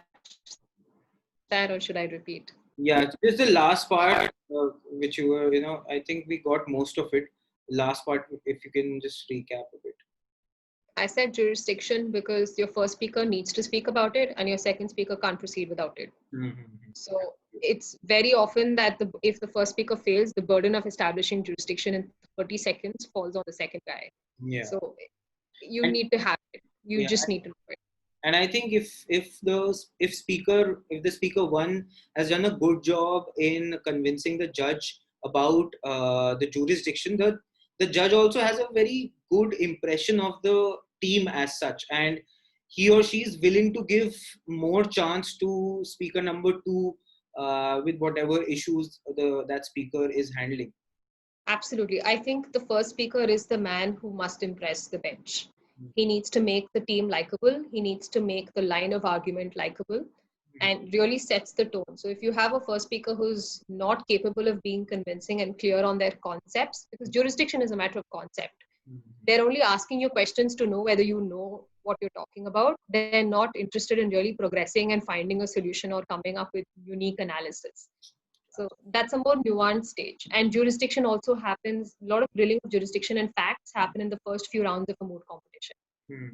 Speaker 2: that, or should I repeat?
Speaker 3: Yeah, just the last part, which you were, I think we got most of it. Last part, if you can just recap a bit.
Speaker 2: I said jurisdiction because your first speaker needs to speak about it and your second speaker can't proceed without it. So it's very often that if the first speaker fails, the burden of establishing jurisdiction in 30 seconds falls on the second guy.
Speaker 3: Yeah.
Speaker 2: So you need to have it. You just need to know it.
Speaker 3: And I think if the speaker one has done a good job in convincing the judge about the jurisdiction, the judge also has a very good impression of the team as such, and he or she is willing to give more chance to speaker number two with whatever issues that speaker is handling.
Speaker 2: Absolutely. I think the first speaker is the man who must impress the bench. He needs to make the team likable. He needs to make the line of argument likable and really sets the tone. So if you have a first speaker who's not capable of being convincing and clear on their concepts, because jurisdiction is a matter of concept, they're only asking you questions to know whether you know what you're talking about. They're not interested in really progressing and finding a solution or coming up with unique analysis. So that's a more nuanced stage. And jurisdiction also happens, a lot of drilling of jurisdiction and facts happen in the first few rounds of a moot competition.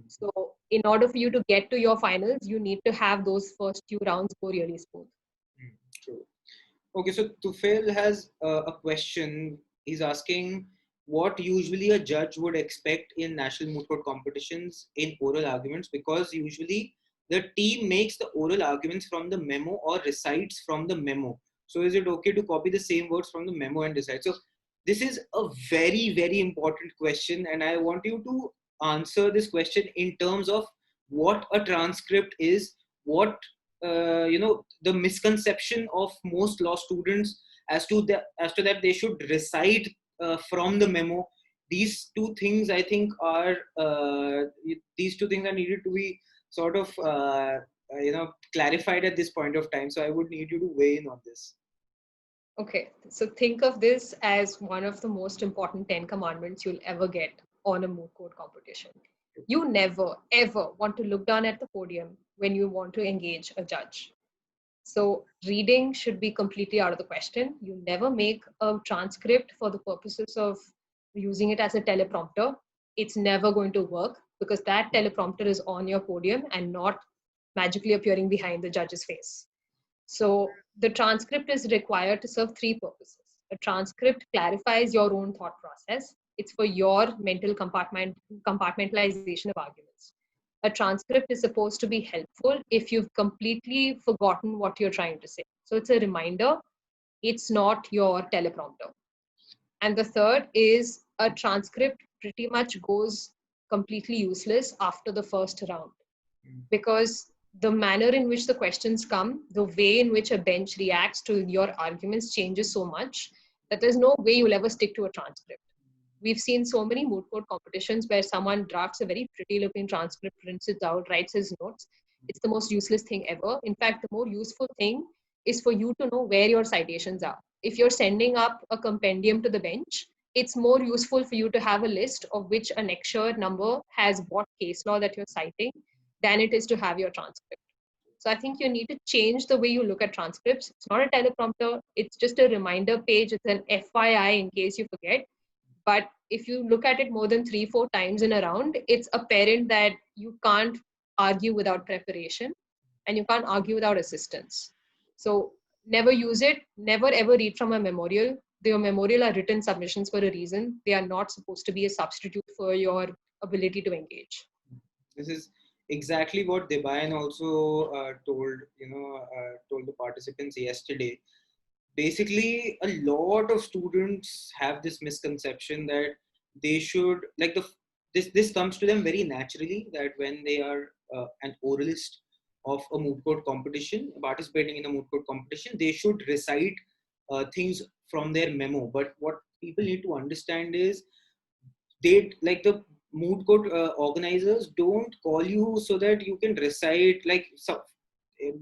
Speaker 2: So in order for you to get to your finals, you need to have those first few rounds go really smooth.
Speaker 3: True. Okay, so Tufail has a question. He's asking what usually a judge would expect in national moot court competitions in oral arguments, because usually the team makes the oral arguments from the memo or recites from the memo. So is it okay to copy the same words from the memo and recite? So this is a very, very important question, and I want you to answer this question in terms of what a transcript is, what the misconception of most law students as to that they should recite from the memo. These two things I think are needed to be sort of clarified at this point of time. So I would need you to weigh in on this.
Speaker 2: Okay, so think of this as one of the most important 10 commandments you'll ever get on a moot court competition. You never, ever want to look down at the podium when you want to engage a judge. So reading should be completely out of the question. You never make a transcript for the purposes of using it as a teleprompter. It's never going to work because that teleprompter is on your podium and not magically appearing behind the judge's face. So the transcript is required to serve three purposes. A transcript clarifies your own thought process. It's for your mental compartmentalization of arguments. A transcript is supposed to be helpful if you've completely forgotten what you're trying to say. So it's a reminder. It's not your teleprompter. And the third is a transcript pretty much goes completely useless after the first round, because the manner in which the questions come, the way in which a bench reacts to your arguments changes so much that there's no way you'll ever stick to a transcript. We've seen so many moot court competitions where someone drafts a very pretty looking transcript, prints it out, writes his notes. It's the most useless thing ever. In fact, the more useful thing is for you to know where your citations are. If you're sending up a compendium to the bench, it's more useful for you to have a list of which annexure number has what case law that you're citing than it is to have your transcript. So I think you need to change the way you look at transcripts. It's not a teleprompter. It's just a reminder page. It's an FYI in case you forget. But if you look at it more than 3-4 times in a round, it's apparent that you can't argue without preparation and you can't argue without assistance. So never use it. Never ever read from a memorial. Your memorial are written submissions for a reason. They are not supposed to be a substitute for your ability to engage.
Speaker 3: This is exactly what Debayan also told the participants yesterday. Basically, a lot of students have this misconception that they should this comes to them very naturally, that when they are an oralist of a moot court competition, participating in a moot court competition, they should recite things from their memo. But what people need to understand is, they, like the moot court organizers, don't call you so that you can recite,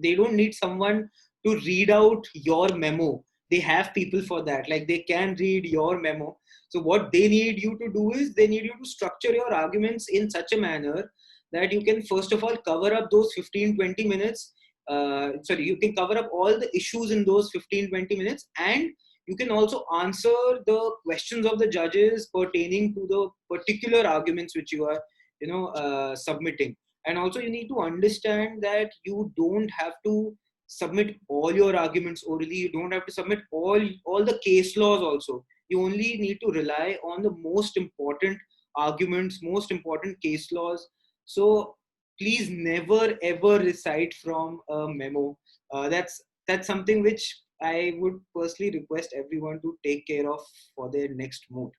Speaker 3: they don't need someone to read out your memo. They have people for that, like they can read your memo. So what they need you to do is, they need you to structure your arguments in such a manner that you can first of all cover up those 15-20 minutes. You can cover up all the issues in those 15-20 minutes, and you can also answer the questions of the judges pertaining to the particular arguments which you are submitting. And also you need to understand that you don't have to submit all your arguments orally. You don't have to submit all the case laws also. You only need to rely on the most important arguments, most important case laws. So please never ever recite from a memo. That's something which I would personally request everyone to take care of for their next moot.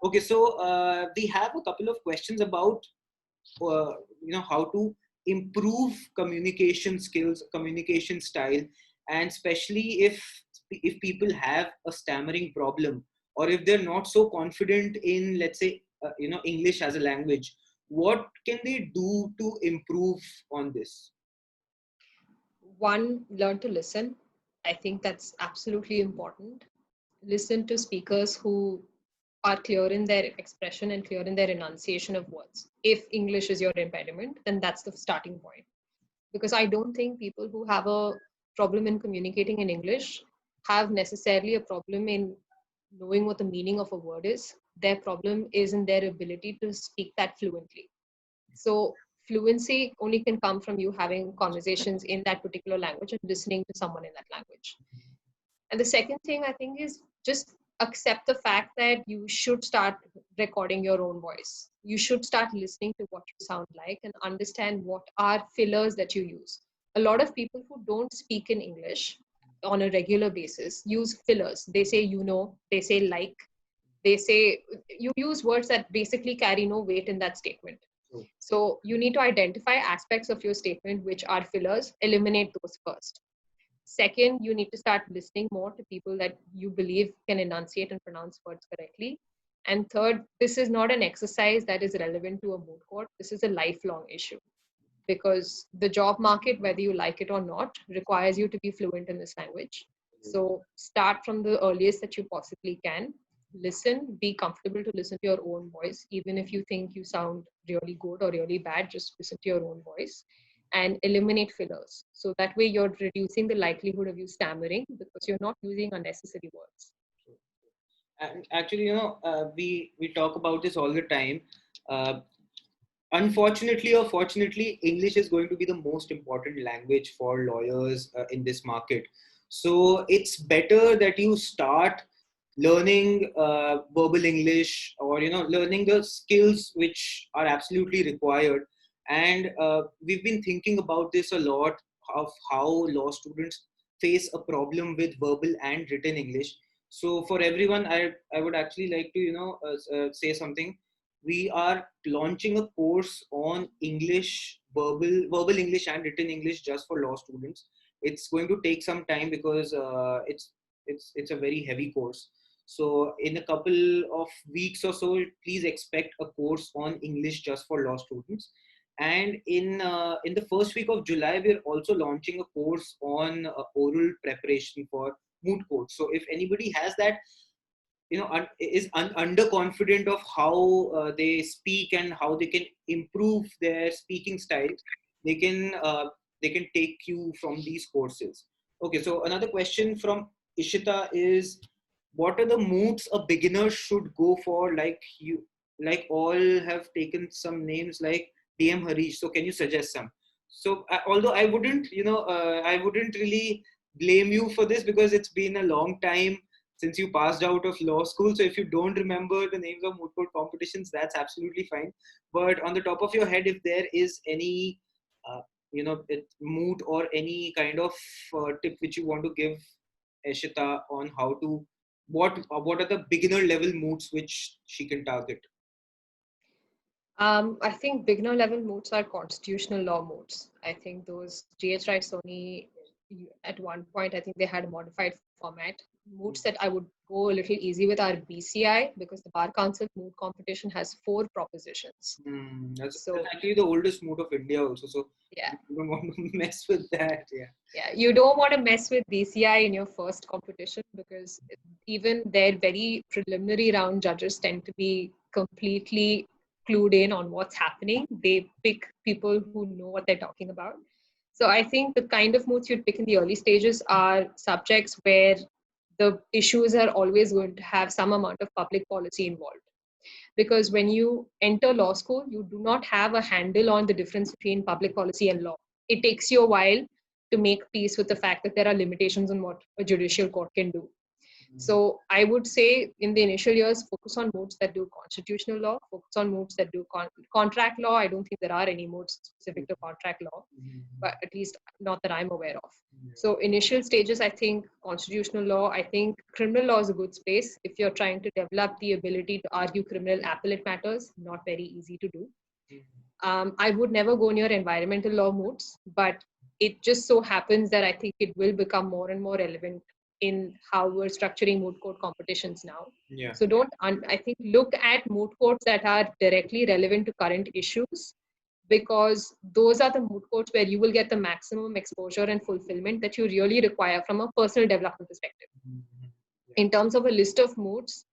Speaker 3: Okay, so we have a couple of questions about how to improve communication skills, communication style, and especially if people have a stammering problem, or if they're not so confident in, let's say, English as a language. What can they do to improve on this?
Speaker 2: One, learn to listen. I think that's absolutely important. Listen to speakers who are clear in their expression and clear in their enunciation of words. If English is your impediment, then that's the starting point. Because I don't think people who have a problem in communicating in English have necessarily a problem in knowing what the meaning of a word is. Their problem is in their ability to speak that fluently. So fluency only can come from you having conversations in that particular language and listening to someone in that language. And the second thing I think is just accept the fact that you should start recording your own voice. You should start listening to what you sound like and understand what are fillers that you use. A lot of people who don't speak in English on a regular basis use fillers. They say, they say like, they say, you use words that basically carry no weight in that statement. So you need to identify aspects of your statement which are fillers, eliminate those first. Second, you need to start listening more to people that you believe can enunciate and pronounce words correctly. And third, this is not an exercise that is relevant to a moot court. This is a lifelong issue, because the job market, whether you like it or not, requires you to be fluent in this language. So start from the earliest that you possibly can. Listen, be comfortable to listen to your own voice. Even if you think you sound really good or really bad, just listen to your own voice. And eliminate fillers. So that way you're reducing the likelihood of you stammering, because you're not using unnecessary words.
Speaker 3: And actually, we talk about this all the time. Unfortunately or fortunately, English is going to be the most important language for lawyers in this market. So it's better that you start learning verbal English, or learning the skills which are absolutely required. And we've been thinking about this a lot, of how law students face a problem with verbal and written English. So for everyone, I would actually like to say something. We are launching a course on English, verbal English and written English, just for law students. It's going to take some time, because it's a very heavy course. So in a couple of weeks or so, please expect a course on English just for law students. And in the first week of July, we're also launching a course on oral preparation for moot courts. So if anybody has that, is underconfident of how they speak and how they can improve their speaking style, they can they can take you from these courses. Okay, so another question from Ishita is, what are the moots a beginner should go for? Like all have taken some names like DM Harish. So can you suggest some? So although I wouldn't, I wouldn't really blame you for this because it's been a long time since you passed out of law school. So if you don't remember the names of moot court competitions, that's absolutely fine. But on the top of your head, if there is any, moot or any kind of tip which you want to give Eshita on how to, what are the beginner level moots which she can target?
Speaker 2: I think beginner level moots are constitutional law moots. I think those GH Rice Sony at one point, I think they had a modified format. Moots that I would go a little easy with are BCI because the Bar Council moot competition has 4 propositions.
Speaker 3: That's
Speaker 2: So
Speaker 3: actually the oldest moot of India also. So
Speaker 2: yeah,
Speaker 3: you don't want to mess with that.
Speaker 2: yeah, you don't want to mess with BCI in your first competition because even their very preliminary round judges tend to be completely clued in on what's happening. They pick people who know what they're talking about. So I think the kind of moots you'd pick in the early stages are subjects where the issues are always going to have some amount of public policy involved. Because when you enter law school, you do not have a handle on the difference between public policy and law. It takes you a while to make peace with the fact that there are limitations on what a judicial court can do. So I would say in the initial years, focus on moots that do constitutional law, focus on moots that do contract law. I don't think there are any moots specific to contract law, but at least not that I'm aware of. So initial stages, I think constitutional law, I think criminal law is a good space. If you're trying to develop the ability to argue criminal appellate matters, not very easy to do. I would never go near environmental law moots, but it just so happens that I think it will become more and more relevant in how we're structuring moot court competitions now.
Speaker 3: Yeah.
Speaker 2: So I think look at moot courts that are directly relevant to current issues, because those are the moot courts where you will get the maximum exposure and fulfillment that you really require from a personal development perspective. In terms of a list of moots,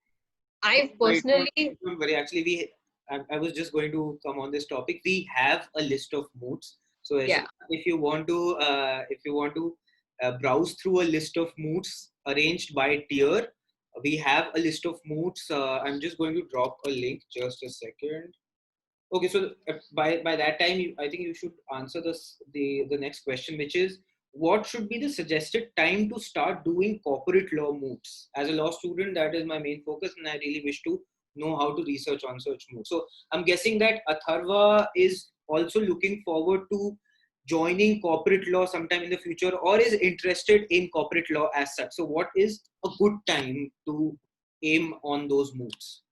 Speaker 2: I've personally...
Speaker 3: Don't worry. Actually, I was just going to come on this topic. We have a list of moots. So if you want to browse through a list of moots arranged by tier, we have a list of moots. I'm just going to drop a link. Just a second. Okay, so by that time, I think you should answer the next question, which is, what should be the suggested time to start doing corporate law moots? As a law student, that is my main focus, and I really wish to know how to research on such moots. So I'm guessing that Atharva is also looking forward to joining corporate law sometime in the future, or is interested in corporate law as such. So what is a good time to aim on those moots?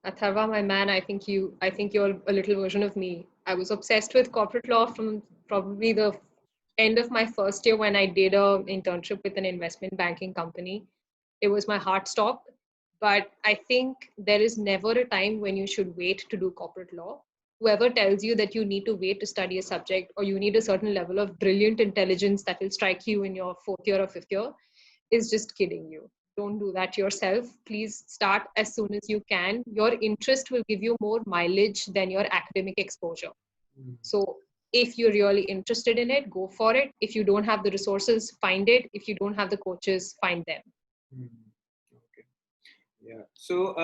Speaker 2: Atharva, my man, I think you're a little version of me. I was obsessed with corporate law from probably the end of my first year when I did an internship with an investment banking company. It was my heart stop. But I think there is never a time when you should wait to do corporate law. Whoever tells you that you need to wait to study a subject, or you need a certain level of brilliant intelligence that will strike you in your 4th year or 5th year is just kidding you. Don't do that yourself. Please start as soon as you can. Your interest will give you more mileage than your academic exposure. So if you're really interested in it, go for it. If you don't have the resources, find it. If you don't have the coaches, find them.
Speaker 3: Okay. Yeah. So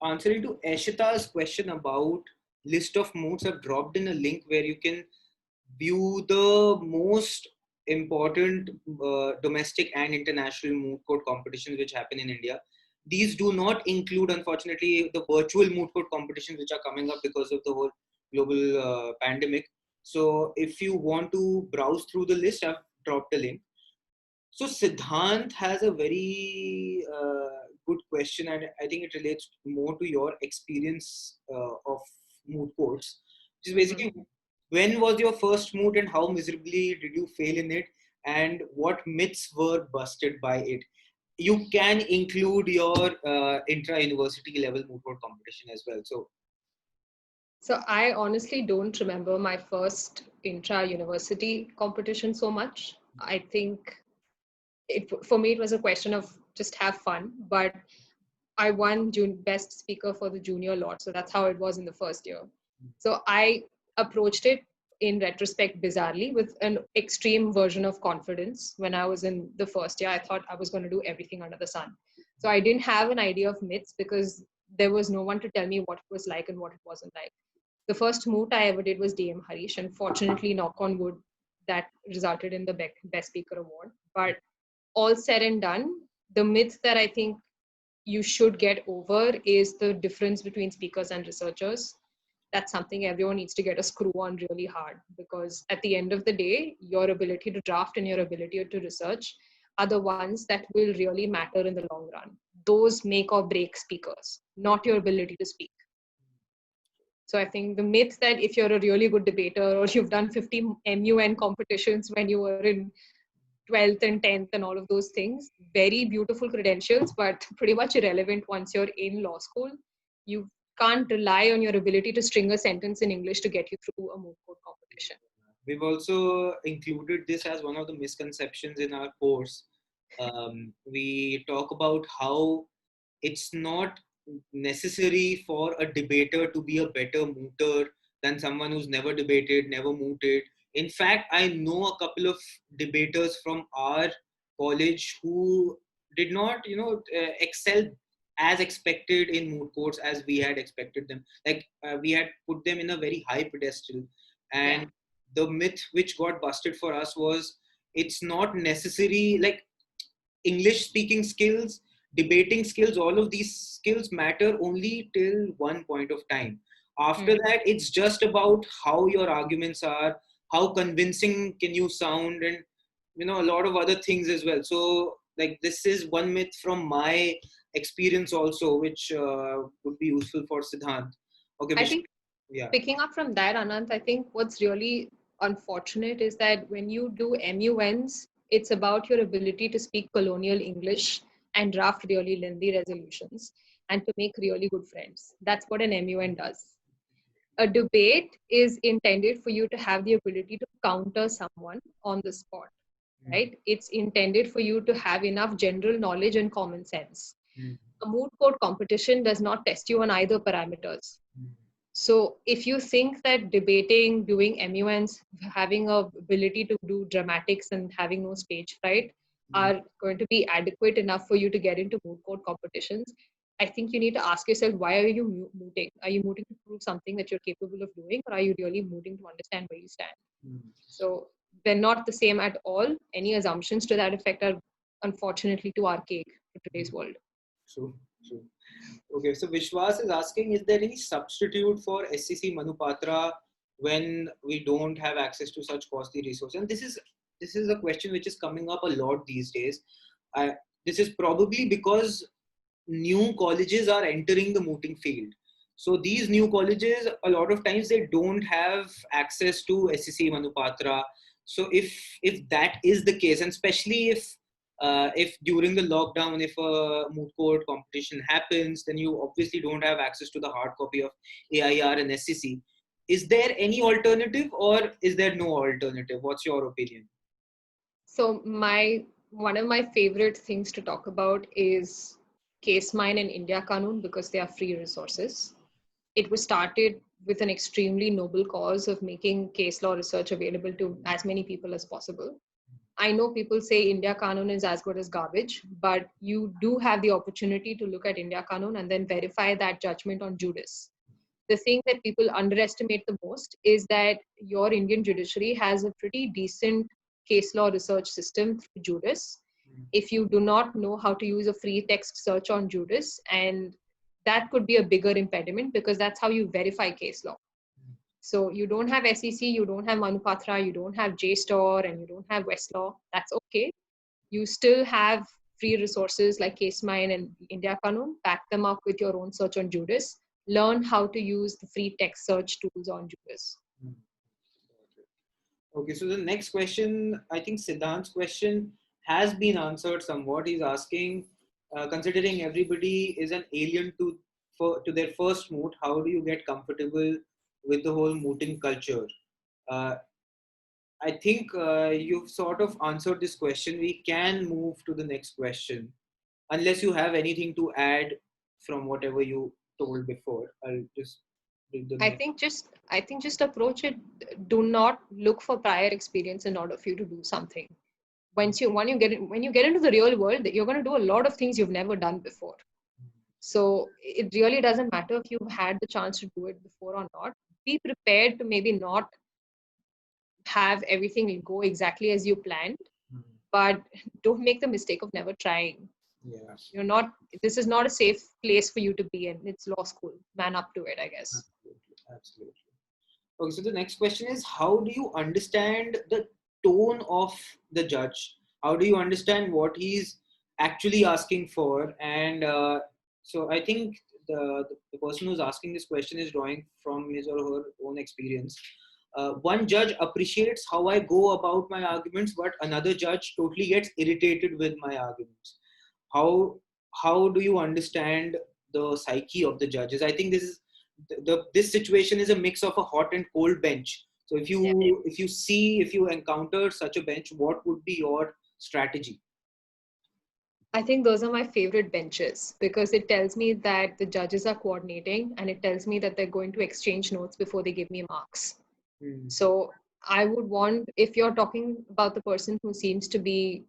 Speaker 3: answering to Eshita's question about list of moots, I've dropped in a link where you can view the most important domestic and international moot court competitions which happen in India. These do not include, unfortunately, the virtual moot court competitions which are coming up because of the whole global pandemic. So if you want to browse through the list, I've dropped a link. So Siddhant has a very good question, and I think it relates more to your experience of moot courts. Which is basically, when was your first moot and how miserably did you fail in it, and what myths were busted by it? You can include your intra-university level moot court competition as well.
Speaker 2: So I honestly don't remember my first intra-university competition so much. I think for me, it was a question of just have fun, but I won best speaker for the junior lot. So that's how it was in the first year. So I approached it in retrospect, bizarrely, with an extreme version of confidence. When I was in the first year, I thought I was going to do everything under the sun. So I didn't have an idea of myths because there was no one to tell me what it was like and what it wasn't like. The first moot I ever did was DM Harish, and fortunately, knock on wood, that resulted in the Best Speaker Award. But all said and done, the myth that I think you should get over is the difference between speakers and researchers. That's something everyone needs to get a screw on really hard, because at the end of the day, your ability to draft and your ability to research are the ones that will really matter in the long run. Those make or break speakers, not your ability to speak. So I think the myth that if you're a really good debater or you've done 50 MUN competitions when you were in 12th and 10th and all of those things, very beautiful credentials, but pretty much irrelevant once you're in law school. You can't rely on your ability to string a sentence in English to get you through a moot court competition.
Speaker 3: We've also included this as one of the misconceptions in our course. We talk about how it's not necessary for a debater to be a better mooter than someone who's never debated, never mooted. In fact, I know a couple of debaters from our college who did not, excel as expected in moot courts as we had expected them. Like we had put them in a very high pedestal, and the myth which got busted for us was it's not necessary. Like English speaking skills, debating skills, all of these skills matter only till one point of time. After that, it's just about how your arguments are, how convincing can you sound, and a lot of other things as well. So like this is one myth from my experience also, which would be useful for Siddhant. Okay,
Speaker 2: I think picking up from that, Anant, I think what's really unfortunate is that when you do MUNs, it's about your ability to speak colonial English and draft really lengthy resolutions and to make really good friends. That's what an MUN does. A debate is intended for you to have the ability to counter someone on the spot, right? It's intended for you to have enough general knowledge and common sense. A moot court competition does not test you on either parameters. So if you think that debating, doing MUNs, having a ability to do dramatics and having no stage fright are going to be adequate enough for you to get into moot court competitions, I think you need to ask yourself, why are you mooting? Are you mooting to prove something that you're capable of doing, or are you really mooting to understand where you stand? So they're not the same at all. Any assumptions to that effect are unfortunately too archaic for today's world.
Speaker 3: True. Okay, so Vishwas is asking, is there any substitute for SCC Manupatra when we don't have access to such costly resources? And this is a question which is coming up a lot these days. This is probably because new colleges are entering the mooting field. So these new colleges, a lot of times they don't have access to SCC Manupatra. So if that is the case, and especially if during the lockdown, if a moot court competition happens, then you obviously don't have access to the hard copy of AIR and SCC. Is there any alternative, or is there no alternative? What's your opinion?
Speaker 2: So one of my favorite things to talk about is Case Mine and India Kanun, because they are free resources. It was started with an extremely noble cause of making case law research available to as many people as possible. I know people say India Kanun is as good as garbage, but you do have the opportunity to look at India Kanun and then verify that judgment on judice. The thing that people underestimate the most is that your Indian judiciary has a pretty decent case law research system through judice. If you do not know how to use a free text search on judice, and that could be a bigger impediment because that's how you verify case law. So you don't have SEC, you don't have Manupatra, you don't have JSTOR, and you don't have Westlaw. That's okay. You still have free resources like CaseMine and India Kanun. Back them up with your own search on judice. Learn how to use the free text search tools on judice.
Speaker 3: Okay, so the next question, I think Siddhant's question has been answered somewhat. He's asking, considering everybody is an alien to their first moot, how do you get comfortable with the whole mooting culture? I think you've sort of answered this question. We can move to the next question, unless you have anything to add from whatever you told before. I'll just
Speaker 2: I think just approach it. Do not look for prior experience in order for you to do something. When you get into the real world, you're going to do a lot of things you've never done before. So it really doesn't matter if you've had the chance to do it before or not. Be prepared to maybe not have everything go exactly as you planned, but don't make the mistake of never trying.
Speaker 3: Yeah.
Speaker 2: This is not a safe place for you to be in. It's law school. Man up to it, I guess.
Speaker 3: Absolutely. Okay, so the next question is, how do you understand the tone of the judge? How do you understand what he's actually asking for? And so I think the person who's asking this question is drawing from his or her own experience. One judge appreciates how I go about my arguments, but another judge totally gets irritated with my arguments. How how do you understand the psyche of the judges? I think this situation is a mix of a hot and cold bench. So if you encounter such a bench, what would be your strategy?
Speaker 2: I think those are my favorite benches because it tells me that the judges are coordinating and it tells me that they're going to exchange notes before they give me marks. So I would want, if you're talking about the person who seems to be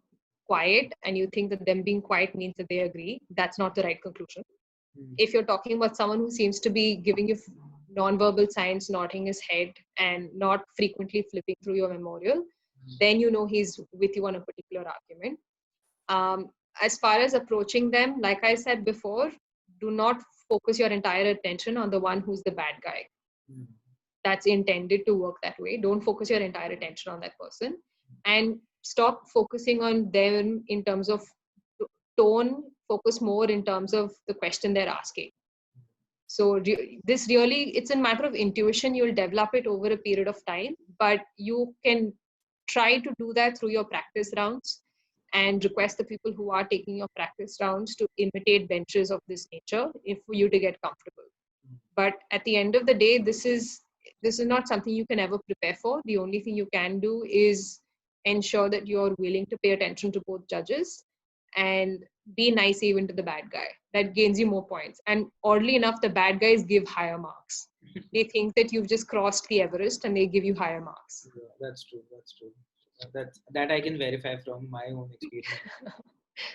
Speaker 2: quiet and you think that them being quiet means that they agree, that's not the right conclusion. If you're talking about someone who seems to be giving you non-verbal signs, nodding his head and not frequently flipping through your memorial, then you know he's with you on a particular argument. As far as approaching them, like I said before, do not focus your entire attention on the one who's the bad guy. That's intended to work that way. Don't focus your entire attention on that person and stop focusing on them in terms of tone. Focus more in terms of the question they're asking. So this really, it's a matter of intuition. You'll develop it over a period of time, but you can try to do that through your practice rounds and request the people who are taking your practice rounds to imitate benches of this nature for you to get comfortable. But at the end of the day, this is not something you can ever prepare for. The only thing you can do is ensure that you're willing to pay attention to both judges and be nice even to the bad guy. That gains you more points. And oddly enough, the bad guys give higher marks. They think that you've just crossed the Everest and they give you higher marks.
Speaker 3: Yeah, that's true. That I can verify from my own experience.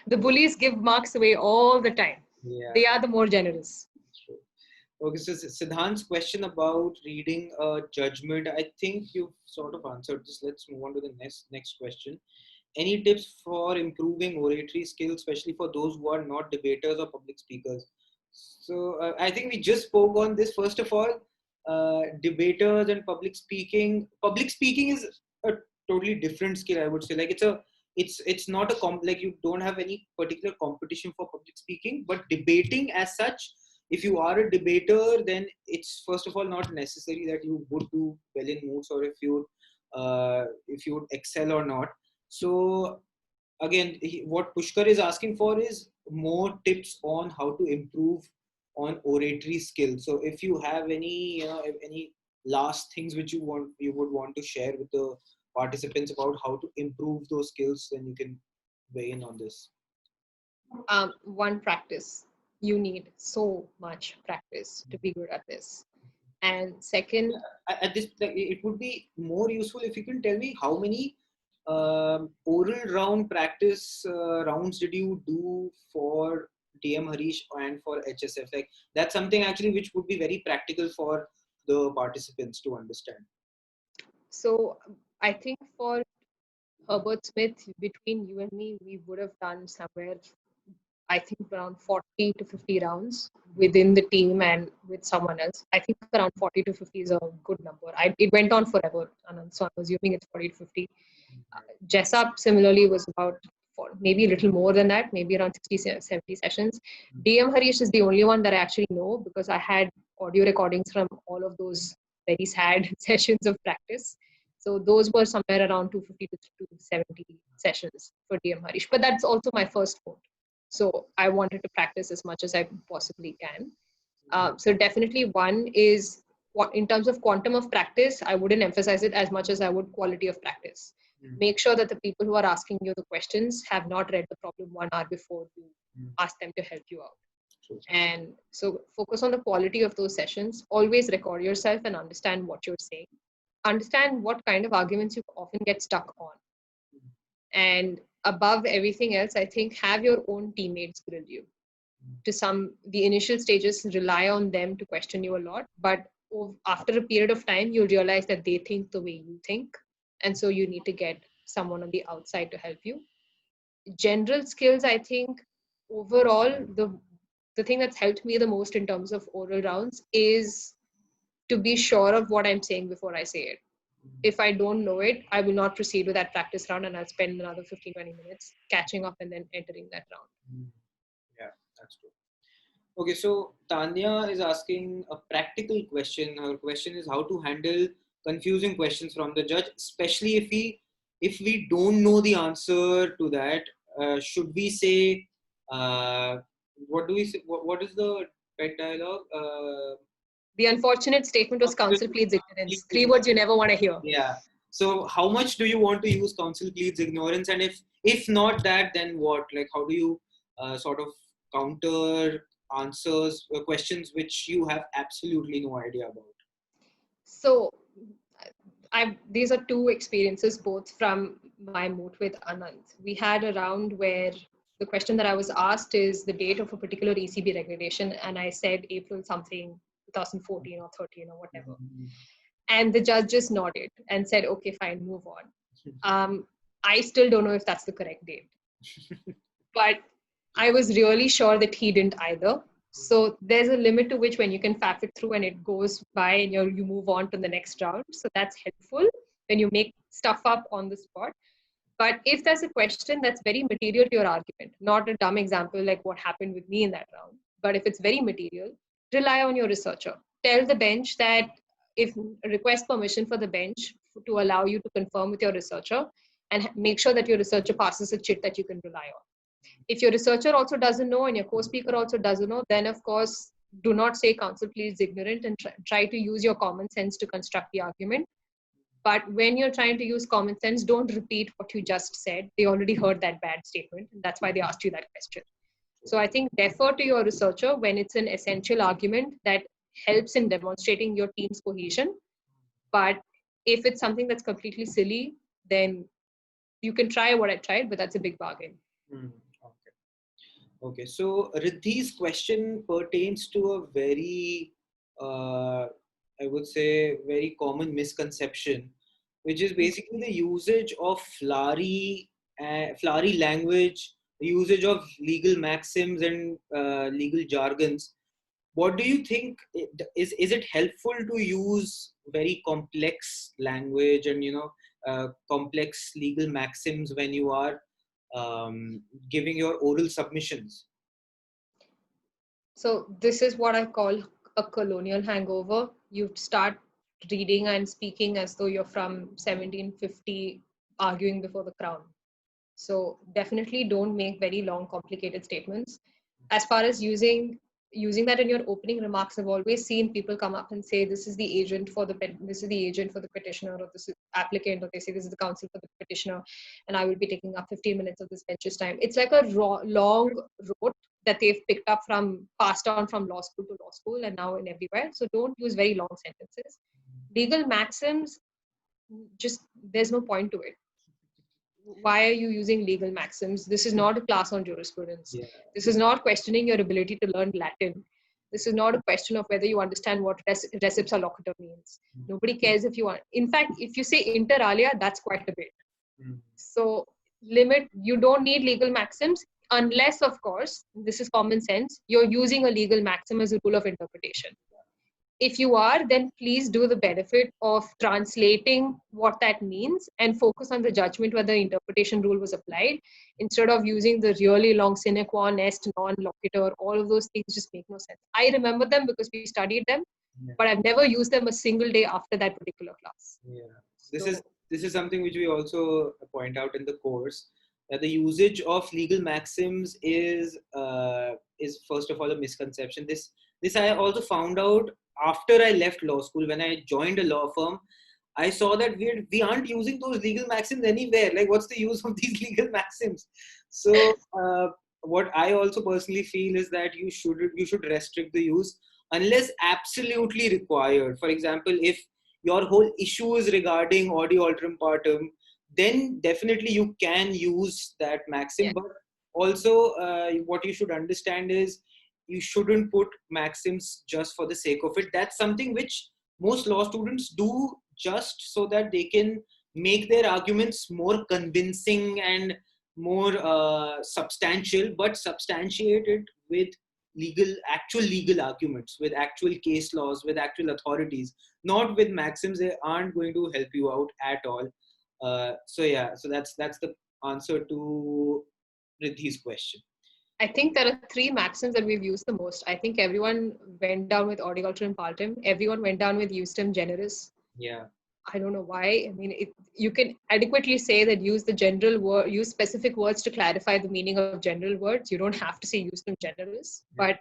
Speaker 2: The bullies give marks away all the time.
Speaker 3: Yeah.
Speaker 2: They are the more generous.
Speaker 3: True. Okay, so Siddhant's question about reading a judgment, I think you've sort of answered this. Let's move on to the next question. Any tips for improving oratory skills, especially for those who are not debaters or public speakers? So I think we just spoke on this. First of all, debaters and public speaking. Public speaking is a totally different skill, I would say. Like it's not like you don't have any particular competition for public speaking, but debating as such, if you are a debater, then it's first of all not necessary that you would do well in moots or if you would excel or not. So again, what Pushkar is asking for is more tips on how to improve on oratory skills. So if you have any last things which you would want to share with the participants about how to improve those skills, then you can weigh in on this.
Speaker 2: One, practice. You need so much practice to be good at this. And second,
Speaker 3: at this, it would be more useful if you can tell me how many oral round practice rounds did you do for DM Harish and for HSF? Like that's something actually which would be very practical for the participants to understand.
Speaker 2: So I think for Herbert Smith, between you and me, we would have done somewhere, I think around 40 to 50 rounds within the team and with someone else. I think around 40 to 50 is a good number. It went on forever, so I'm assuming it's 40 to 50. Jessup similarly was about maybe a little more than that, maybe around 60, 70 sessions. DM Harish is the only one that I actually know because I had audio recordings from all of those very sad sessions of practice. So those were somewhere around 250 to 270 sessions for DM Harish. But that's also my first moot. So I wanted to practice as much as I possibly can. So definitely one is, in terms of quantum of practice, I wouldn't emphasize it as much as I would quality of practice. Make sure that the people who are asking you the questions have not read the problem 1 hour before you ask them to help you out.
Speaker 3: True.
Speaker 2: And so focus on the quality of those sessions. Always record yourself and understand what you're saying. Understand what kind of arguments you often get stuck on. And above everything else, I think have your own teammates grill you. The initial stages, rely on them to question you a lot, but after a period of time, you'll realize that they think the way you think. And so you need to get someone on the outside to help you. General skills, I think overall, the thing that's helped me the most in terms of oral rounds is to be sure of what I'm saying before I say it. If I don't know it, I will not proceed with that practice round, and I'll spend another 15-20 minutes catching up and then entering that round.
Speaker 3: Yeah, that's true. Okay, so Tanya is asking a practical question. Her question is how to handle confusing questions from the judge, especially if we don't know the answer to that. Should we say what do we say? What is the pet dialogue?
Speaker 2: The unfortunate statement was counsel pleads ignorance. 3 words you never want to hear.
Speaker 3: Yeah. So how much do you want to use counsel pleads ignorance, and if not that, then what? Like, how do you sort of counter answers questions which you have absolutely no idea about?
Speaker 2: So these are 2 experiences, both from my moot with Anand. We had a round where the question that I was asked is the date of a particular ECB regulation, and I said April something 2014 or 13 or whatever. And the judge just nodded and said, okay, fine, move on. I still don't know if that's the correct date. But I was really sure that he didn't either. So there's a limit to which when you can faff it through and it goes by and you move on to the next round. So that's helpful when you make stuff up on the spot. But if there's a question that's very material to your argument, not a dumb example like what happened with me in that round, but if it's very material, rely on your researcher. Tell the bench that if request permission for the bench to allow you to confirm with your researcher, and make sure that your researcher passes a chit that you can rely on. If your researcher also doesn't know and your co-speaker also doesn't know, then of course, do not say counsel pleads ignorant and try to use your common sense to construct the argument. But when you're trying to use common sense, don't repeat what you just said. They already heard that bad statement, and that's why they asked you that question. So I think defer to your researcher when it's an essential argument that helps in demonstrating your team's cohesion. But if it's something that's completely silly, then you can try what I tried, but that's a big bargain.
Speaker 3: Okay, so Riddhi's question pertains to a very, I would say, very common misconception, which is basically the usage of flowery language, the usage of legal maxims and legal jargons. What do you think? Is it helpful to use very complex language and complex legal maxims when you are giving your oral submissions?
Speaker 2: So this is what I call a colonial hangover. You start reading and speaking as though you're from 1750 arguing before the crown. So definitely don't make very long, complicated statements. As far as using that in your opening remarks, I've always seen people come up and say, this is the agent for the petitioner, or this is applicant, or they say this is the counsel for the petitioner, and I will be taking up 15 minutes of this bench's time. It's like a long rote that they've picked up passed on from law school to law school and now in everywhere. So don't use very long sentences. Legal maxims, there's no point to it. Why are you using legal maxims? This is not a class on jurisprudence.
Speaker 3: Yeah.
Speaker 2: This is not questioning your ability to learn Latin. This is not a question of whether you understand what recips a locator means. Nobody cares if you want. In fact, if you say inter alia, that's quite a bit. So you don't need legal maxims unless, of course, this is common sense, you're using a legal maxim as a rule of interpretation. If you are, then please do the benefit of translating what that means and focus on the judgment whether the interpretation rule was applied, instead of using the really long sine qua est, non-locator. All of those things just make no sense. I remember them because we studied them, but I've never used them a single day after that particular class.
Speaker 3: Yeah, this is something which we also point out in the course, that the usage of legal maxims is first of all a misconception. This I also found out after I left law school. When I joined a law firm, I saw that we aren't using those legal maxims anywhere. Like, what's the use of these legal maxims? So what I also personally feel is that you should restrict the use unless absolutely required. For example, if your whole issue is regarding audio alterum partum, then definitely you can use that maxim.
Speaker 2: Yeah.
Speaker 3: But also, what you should understand is you shouldn't put maxims just for the sake of it. That's something which most law students do just so that they can make their arguments more convincing and more substantial, but substantiated with actual legal arguments, with actual case laws, with actual authorities, not with maxims. They aren't going to help you out at all. So that's the answer to Riddhi's question.
Speaker 2: I think there are three maxims that we've used the most. I think everyone went down with audio alterum partum. Everyone went down with justum generis.
Speaker 3: Yeah.
Speaker 2: I don't know why. I mean, you can adequately say that use the general word, use specific words to clarify the meaning of general words. You don't have to say justum generis.
Speaker 3: Yeah.
Speaker 2: But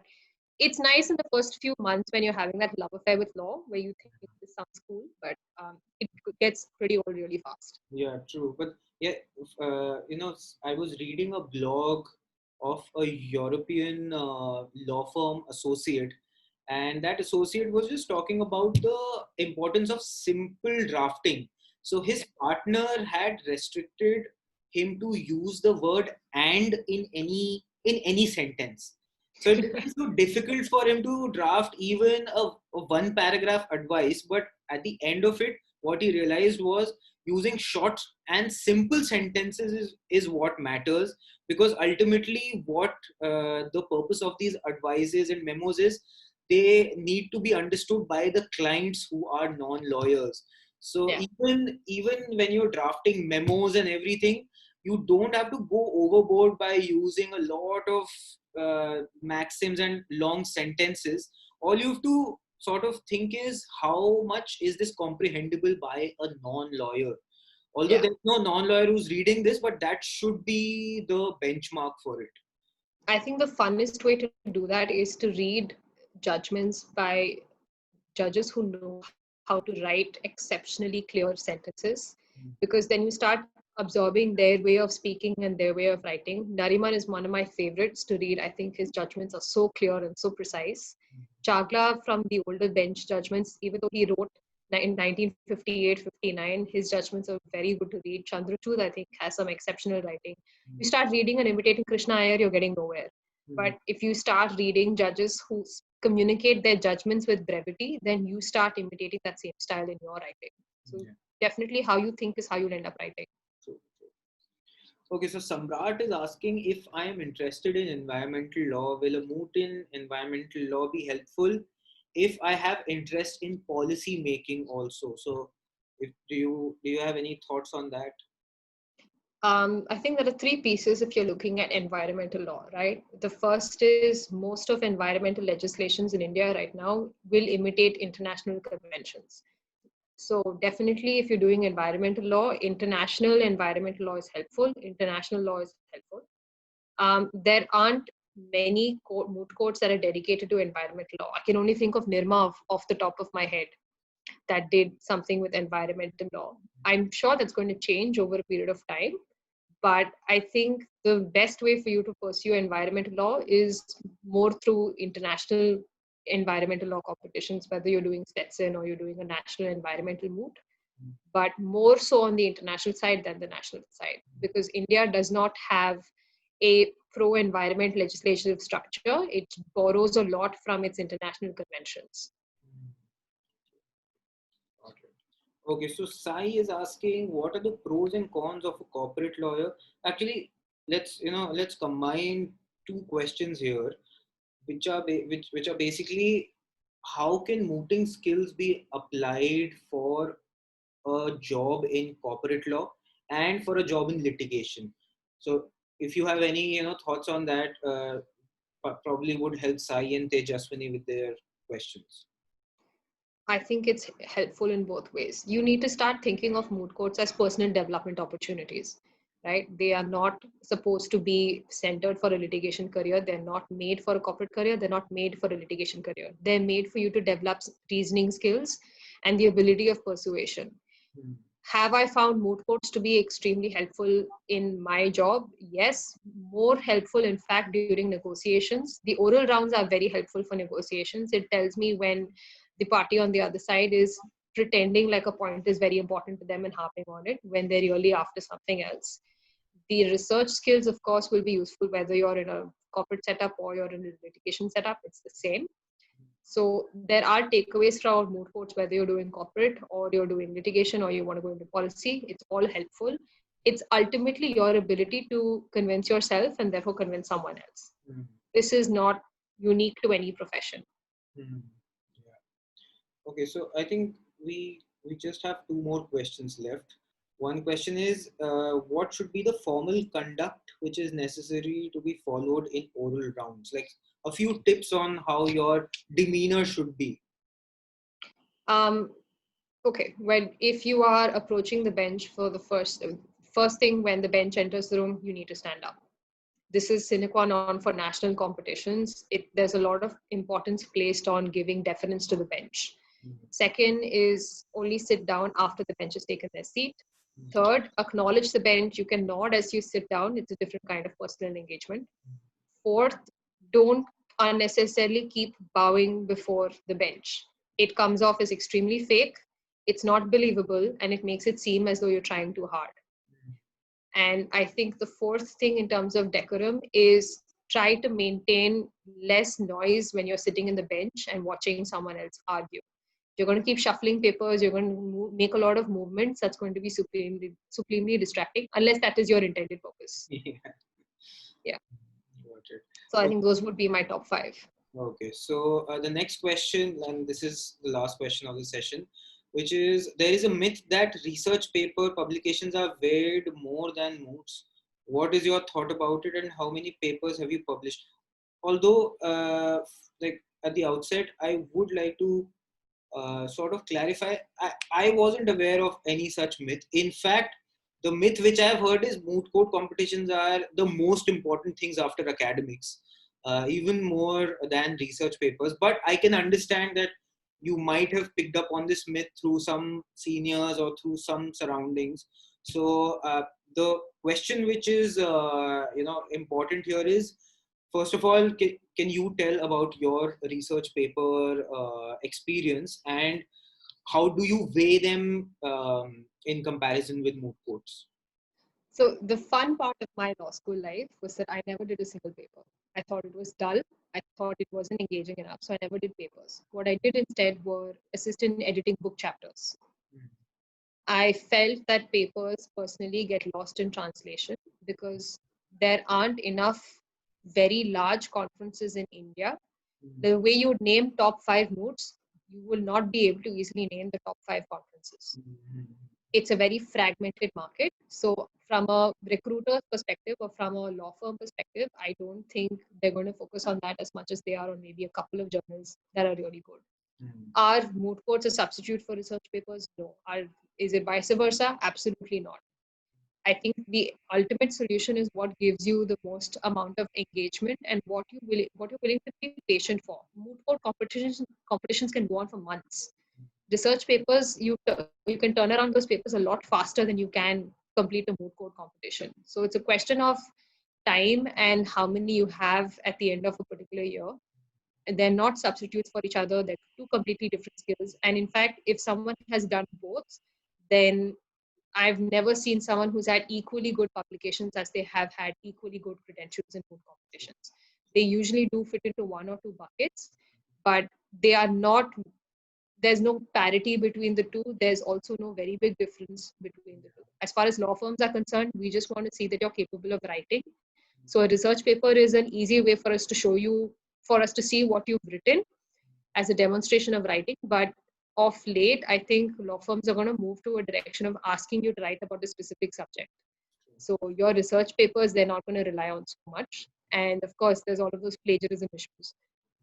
Speaker 2: it's nice in the first few months when you're having that love affair with law, where you think this sounds cool, but it gets pretty old really fast.
Speaker 3: Yeah, true. But yeah, I was reading a blog of a European law firm associate, and that associate was just talking about the importance of simple drafting. So his partner had restricted him to use the word "and" in any sentence. So it became so difficult for him to draft even a one paragraph advice. But at the end of it, what he realized was using short and simple sentences is what matters, because ultimately what the purpose of these advices and memos is, they need to be understood by the clients who are non-lawyers. So
Speaker 2: Yeah.
Speaker 3: even when you're drafting memos and everything, you don't have to go overboard by using a lot of maxims and long sentences. All you have to sort of think is, how much is this comprehensible by a non-lawyer? Although
Speaker 2: Yeah.
Speaker 3: there's no non-lawyer who's reading this, but that should be the benchmark for it.
Speaker 2: I think the funnest way to do that is to read judgments by judges who know how to write exceptionally clear sentences, because then you start absorbing their way of speaking and their way of writing. Nariman is one of my favorites to read. I think his judgments are so clear and so precise. Chagla, from the older bench judgments, even though he wrote in 1958-59, his judgments are very good to read. Chandrachud, I think, has some exceptional writing. You start reading and imitating Krishna Iyer, you're getting nowhere. But if you start reading judges who communicate their judgments with brevity, then you start imitating that same style in your writing. So definitely how you think is how you'll end up writing.
Speaker 3: Okay, so Samrat is asking, if I am interested in environmental law, will a moot in environmental law be helpful if I have interest in policy making also? So do you have any thoughts on that?
Speaker 2: I think there are three pieces if you're looking at environmental law, right? The first is most of environmental legislations in India right now will imitate international conventions. So definitely if you're doing environmental law, international environmental law is helpful. International law is helpful. There aren't many moot courts that are dedicated to environmental law. I can only think of Nirma off the top of my head that did something with environmental law. I'm sure that's going to change over a period of time. But I think the best way for you to pursue environmental law is more through international environmental law competitions, whether you're doing Stetson or you're doing a national environmental moot, but more so on the international side than the national side, because India does not have a pro-environment legislative structure. It borrows a lot from its international conventions.
Speaker 3: Okay, so Sai is asking, what are the pros and cons of a corporate lawyer? Actually, let's combine two questions here, which are basically, how can mooting skills be applied for a job in corporate law and for a job in litigation? So if you have any thoughts on that, probably would help Sai and Tejaswini with their questions.
Speaker 2: I think it's helpful in both ways. You need to start thinking of moot courts as personal development opportunities, right? They are not supposed to be centered for a litigation career. They're not made for a corporate career. They're not made for a litigation career. They're made for you to develop reasoning skills and the ability of persuasion. Have I found moot courts to be extremely helpful in my job? Yes, more helpful, in fact, during negotiations. The oral rounds are very helpful for negotiations. It tells me when the party on the other side is pretending like a point is very important to them and harping on it when they're really after something else. The research skills, of course, will be useful whether you're in a corporate setup or you're in a litigation setup. It's the same. So there are takeaways from moot courts, whether you're doing corporate or you're doing litigation or you want to go into policy. It's all helpful. It's ultimately your ability to convince yourself and therefore convince someone else.
Speaker 3: Mhm.
Speaker 2: This is not unique to any profession.
Speaker 3: Mhm. Yeah. Okay, so I think we just have two more questions left. One question is, what should be the formal conduct which is necessary to be followed in oral rounds? Like a few tips on how your demeanor should be.
Speaker 2: Okay, when if you are approaching the bench for the first thing when the bench enters the room, you need to stand up. This is sine qua non for national competitions. There's a lot of importance placed on giving deference to the bench. Second is only sit down after the bench has taken their seat. Third, acknowledge the bench. You can nod as you sit down. It's a different kind of personal engagement. Fourth, don't unnecessarily keep bowing before the bench. It comes off as extremely fake. It's not believable, and it makes it seem as though you're trying too hard. And I think the fourth thing in terms of decorum is try to maintain less noise when you're sitting in the bench and watching someone else argue. You're going to keep shuffling papers, you're going to make a lot of movements. That's going to be supremely distracting, unless that is your intended purpose. Yeah.
Speaker 3: Got it.
Speaker 2: So I think those would be my top 5.
Speaker 3: Okay, so the next question, and this is the last question of the session, which is, there is a myth that research paper publications are weighed more than moots. What is your thought about it, and how many papers have you published? Although, like at the outset, I would like to sort of clarify, I wasn't aware of any such myth. In fact, the myth which I've heard is moot court competitions are the most important things after academics, even more than research papers. But I can understand that you might have picked up on this myth through some seniors or through some surroundings. So the question which is important here is, first of all, can you tell about your research paper experience, and how do you weigh them in comparison with moot courts?
Speaker 2: So the fun part of my law school life was that I never did a single paper. I thought it was dull. I thought it wasn't engaging enough. So I never did papers. What I did instead were assist in editing book chapters. I felt that papers personally get lost in translation because there aren't enough very large conferences in India. The way you would name top 5 moots, you will not be able to easily name the top 5 conferences. It's a very fragmented market. So from a recruiter's perspective or from a law firm perspective, I don't think they're going to focus on that as much as they are on maybe a couple of journals that are really good. Are moot courts a substitute for research papers? No. Is it vice versa? Absolutely not. I think the ultimate solution is what gives you the most amount of engagement and what you're willing to be patient for. Moot court competitions can go on for months. Research papers, you can turn around those papers a lot faster than you can complete a moot court competition. So it's a question of time and how many you have at the end of a particular year. And they're not substitutes for each other. They're two completely different skills. And in fact, if someone has done both, then I've never seen someone who's had equally good publications as they have had equally good credentials in moot competitions. They usually do fit into one or two buckets, but they are not, there's no parity between the two. There's also no very big difference between the two. As far as law firms are concerned, we just want to see that you're capable of writing. So a research paper is an easy way for us to show you, for us to see what you've written as a demonstration of writing. But of late, I think law firms are going to move to a direction of asking you to write about a specific subject. So your research papers, they're not going to rely on so much. And of course, there's all of those plagiarism issues.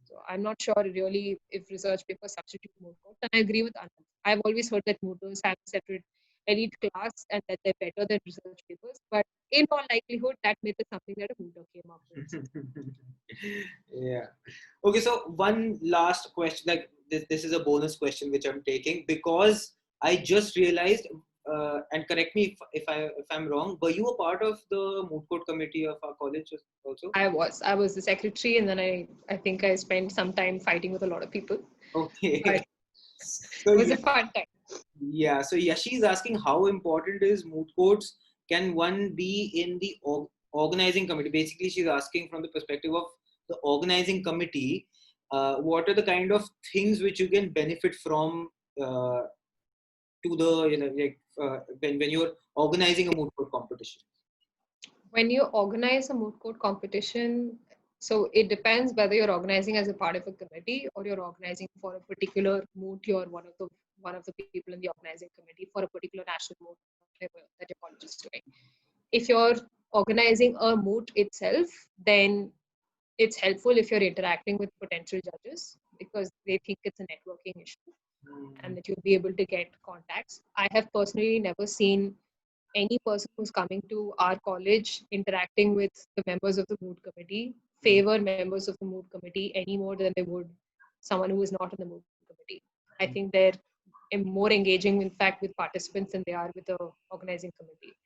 Speaker 2: So I'm not sure really if research papers substitute moot courts. And I agree with Anand. I've always heard that mooters have a separate elite class and that they're better than research papers. But in all likelihood, that myth is something that a mooter came up with.
Speaker 3: Yeah. Okay, so one last question, like this is a bonus question which I'm taking, because I just realized and correct me if I'm wrong, were you a part of the moot court committee of our college also?
Speaker 2: I was the secretary, and then I think I spent some time fighting with a lot of people.
Speaker 3: Okay.
Speaker 2: But
Speaker 3: So
Speaker 2: it was a fun time.
Speaker 3: yeah, so Yashi is asking how important is moot courts? Can one be in the organizing committee? Basically, she's asking from the perspective of the organizing committee, what are the kind of things which you can benefit from to the, when you're organizing a moot court competition?
Speaker 2: When you organize a moot court competition, so it depends whether you're organizing as a part of a committee or you're organizing for a particular moot. You're one of the people in the organizing committee for a particular national moot, whatever that your college is doing. If you're organizing a moot itself, then it's helpful if you're interacting with potential judges because they think it's a networking issue and that you'll be able to get contacts. I have personally never seen any person who's coming to our college interacting with the members of the moot committee favor members of the moot committee any more than they would someone who is not in the moot committee. I think they're more engaging, in fact, with participants than they are with the organizing committee.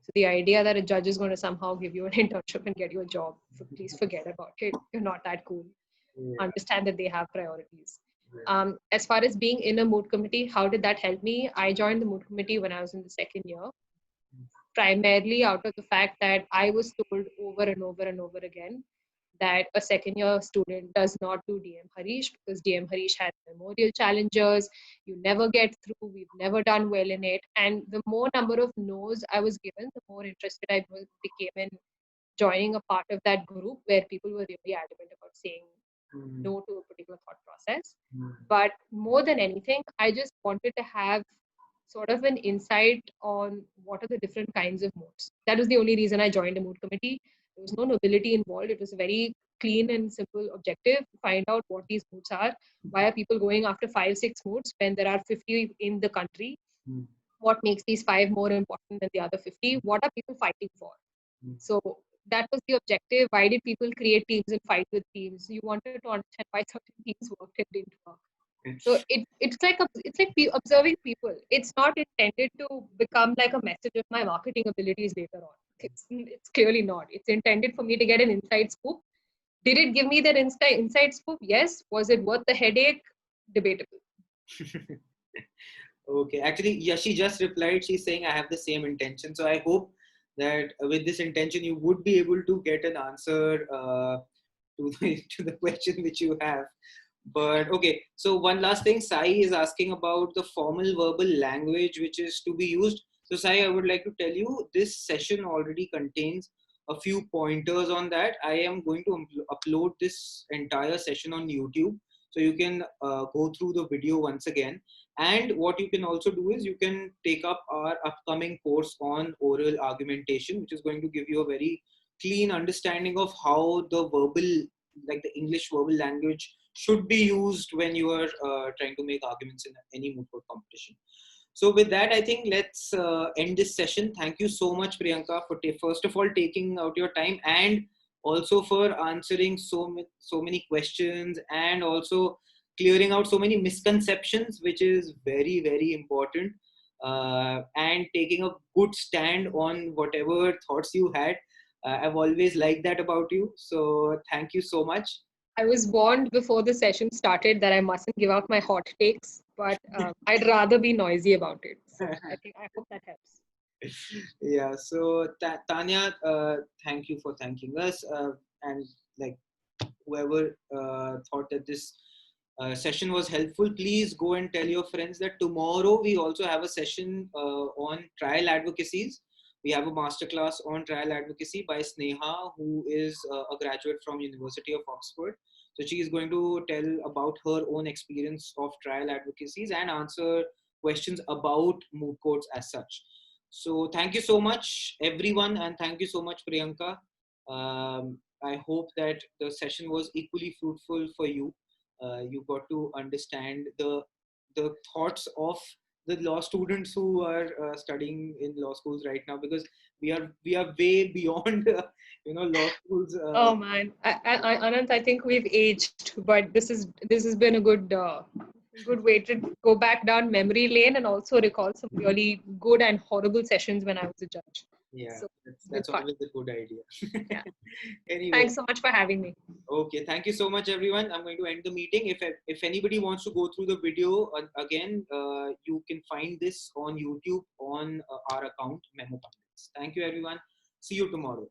Speaker 2: So the idea that a judge is going to somehow give you an internship and get you a job, please forget about it. You're not that cool. Understand that they have priorities. As far as being in a moot committee, how did that help me? I joined the moot committee when I was in the second year, primarily out of the fact that I was told over and over and over again that a second year student does not do DM Harish because DM Harish had memorial challenges. You never get through. We've never done well in it. And the more number of no's I was given, the more interested I became in joining a part of that group where people were really adamant about saying no to a particular thought process. But more than anything, I just wanted to have sort of an insight on what are the different kinds of moots. That was the only reason I joined a moot committee. There was no nobility involved. It was a very clean and simple objective to find out what these moots are. Why are people going after 5-6 moots when there are 50 in the country? What makes these 5 more important than the other 50? What are people fighting for? So that was the objective. Why did people create teams and fight with teams? You wanted to understand why certain teams worked and didn't work. So it's like observing people. It's not intended to become like a message of my marketing abilities later on. It's clearly not. It's intended for me to get an inside scoop. Did it give me that inside scoop? Yes. Was it worth the headache? Debatable.
Speaker 3: Okay. Actually, Yashi just replied. She's saying I have the same intention. So I hope that with this intention, you would be able to get an answer to the question which you have. But okay, so one last thing, Sai is asking about the formal verbal language which is to be used. So Sai, I would like to tell you this session already contains a few pointers on that. I am going to upload this entire session on YouTube. So you can go through the video once again. And what you can also do is you can take up our upcoming course on oral argumentation, which is going to give you a very clean understanding of how the verbal, like the English verbal language should be used when you are trying to make arguments in any moot court competition. So with that, I think let's end this session. Thank you so much, Priyanka, for first of all taking out your time and also for answering so many questions and also clearing out so many misconceptions, which is very, very important, and taking a good stand on whatever thoughts you had. I've always liked that about you. So thank you so much.
Speaker 2: I was warned before the session started that I mustn't give out my hot takes, but I'd rather be noisy about it. So I hope that helps.
Speaker 3: Yeah. So Tanya, thank you for thanking us, and like whoever thought that this session was helpful, please go and tell your friends that tomorrow we also have a session on trial advocacies. We have a masterclass on trial advocacy by Sneha, who is a graduate from University of Oxford. So she is going to tell about her own experience of trial advocacies and answer questions about moot courts as such. So thank you so much, everyone, and thank you so much, Priyanka. I hope that the session was equally fruitful for you. You got to understand the thoughts of the law students who are studying in law schools right now, because we are way beyond law schools.
Speaker 2: Oh man, Anant, I think we've aged, but this has been a good Good way to go back down memory lane and also recall some really good and horrible sessions when I was a judge.
Speaker 3: Yeah,
Speaker 2: So
Speaker 3: that's
Speaker 2: fun.
Speaker 3: always a good idea.
Speaker 2: Yeah.
Speaker 3: Anyway.
Speaker 2: Thanks so much for having me.
Speaker 3: Okay, thank you so much, everyone. I'm going to end the meeting. If anybody wants to go through the video again, you can find this on YouTube on our account, Memo Pundits. Thank you, everyone. See you tomorrow.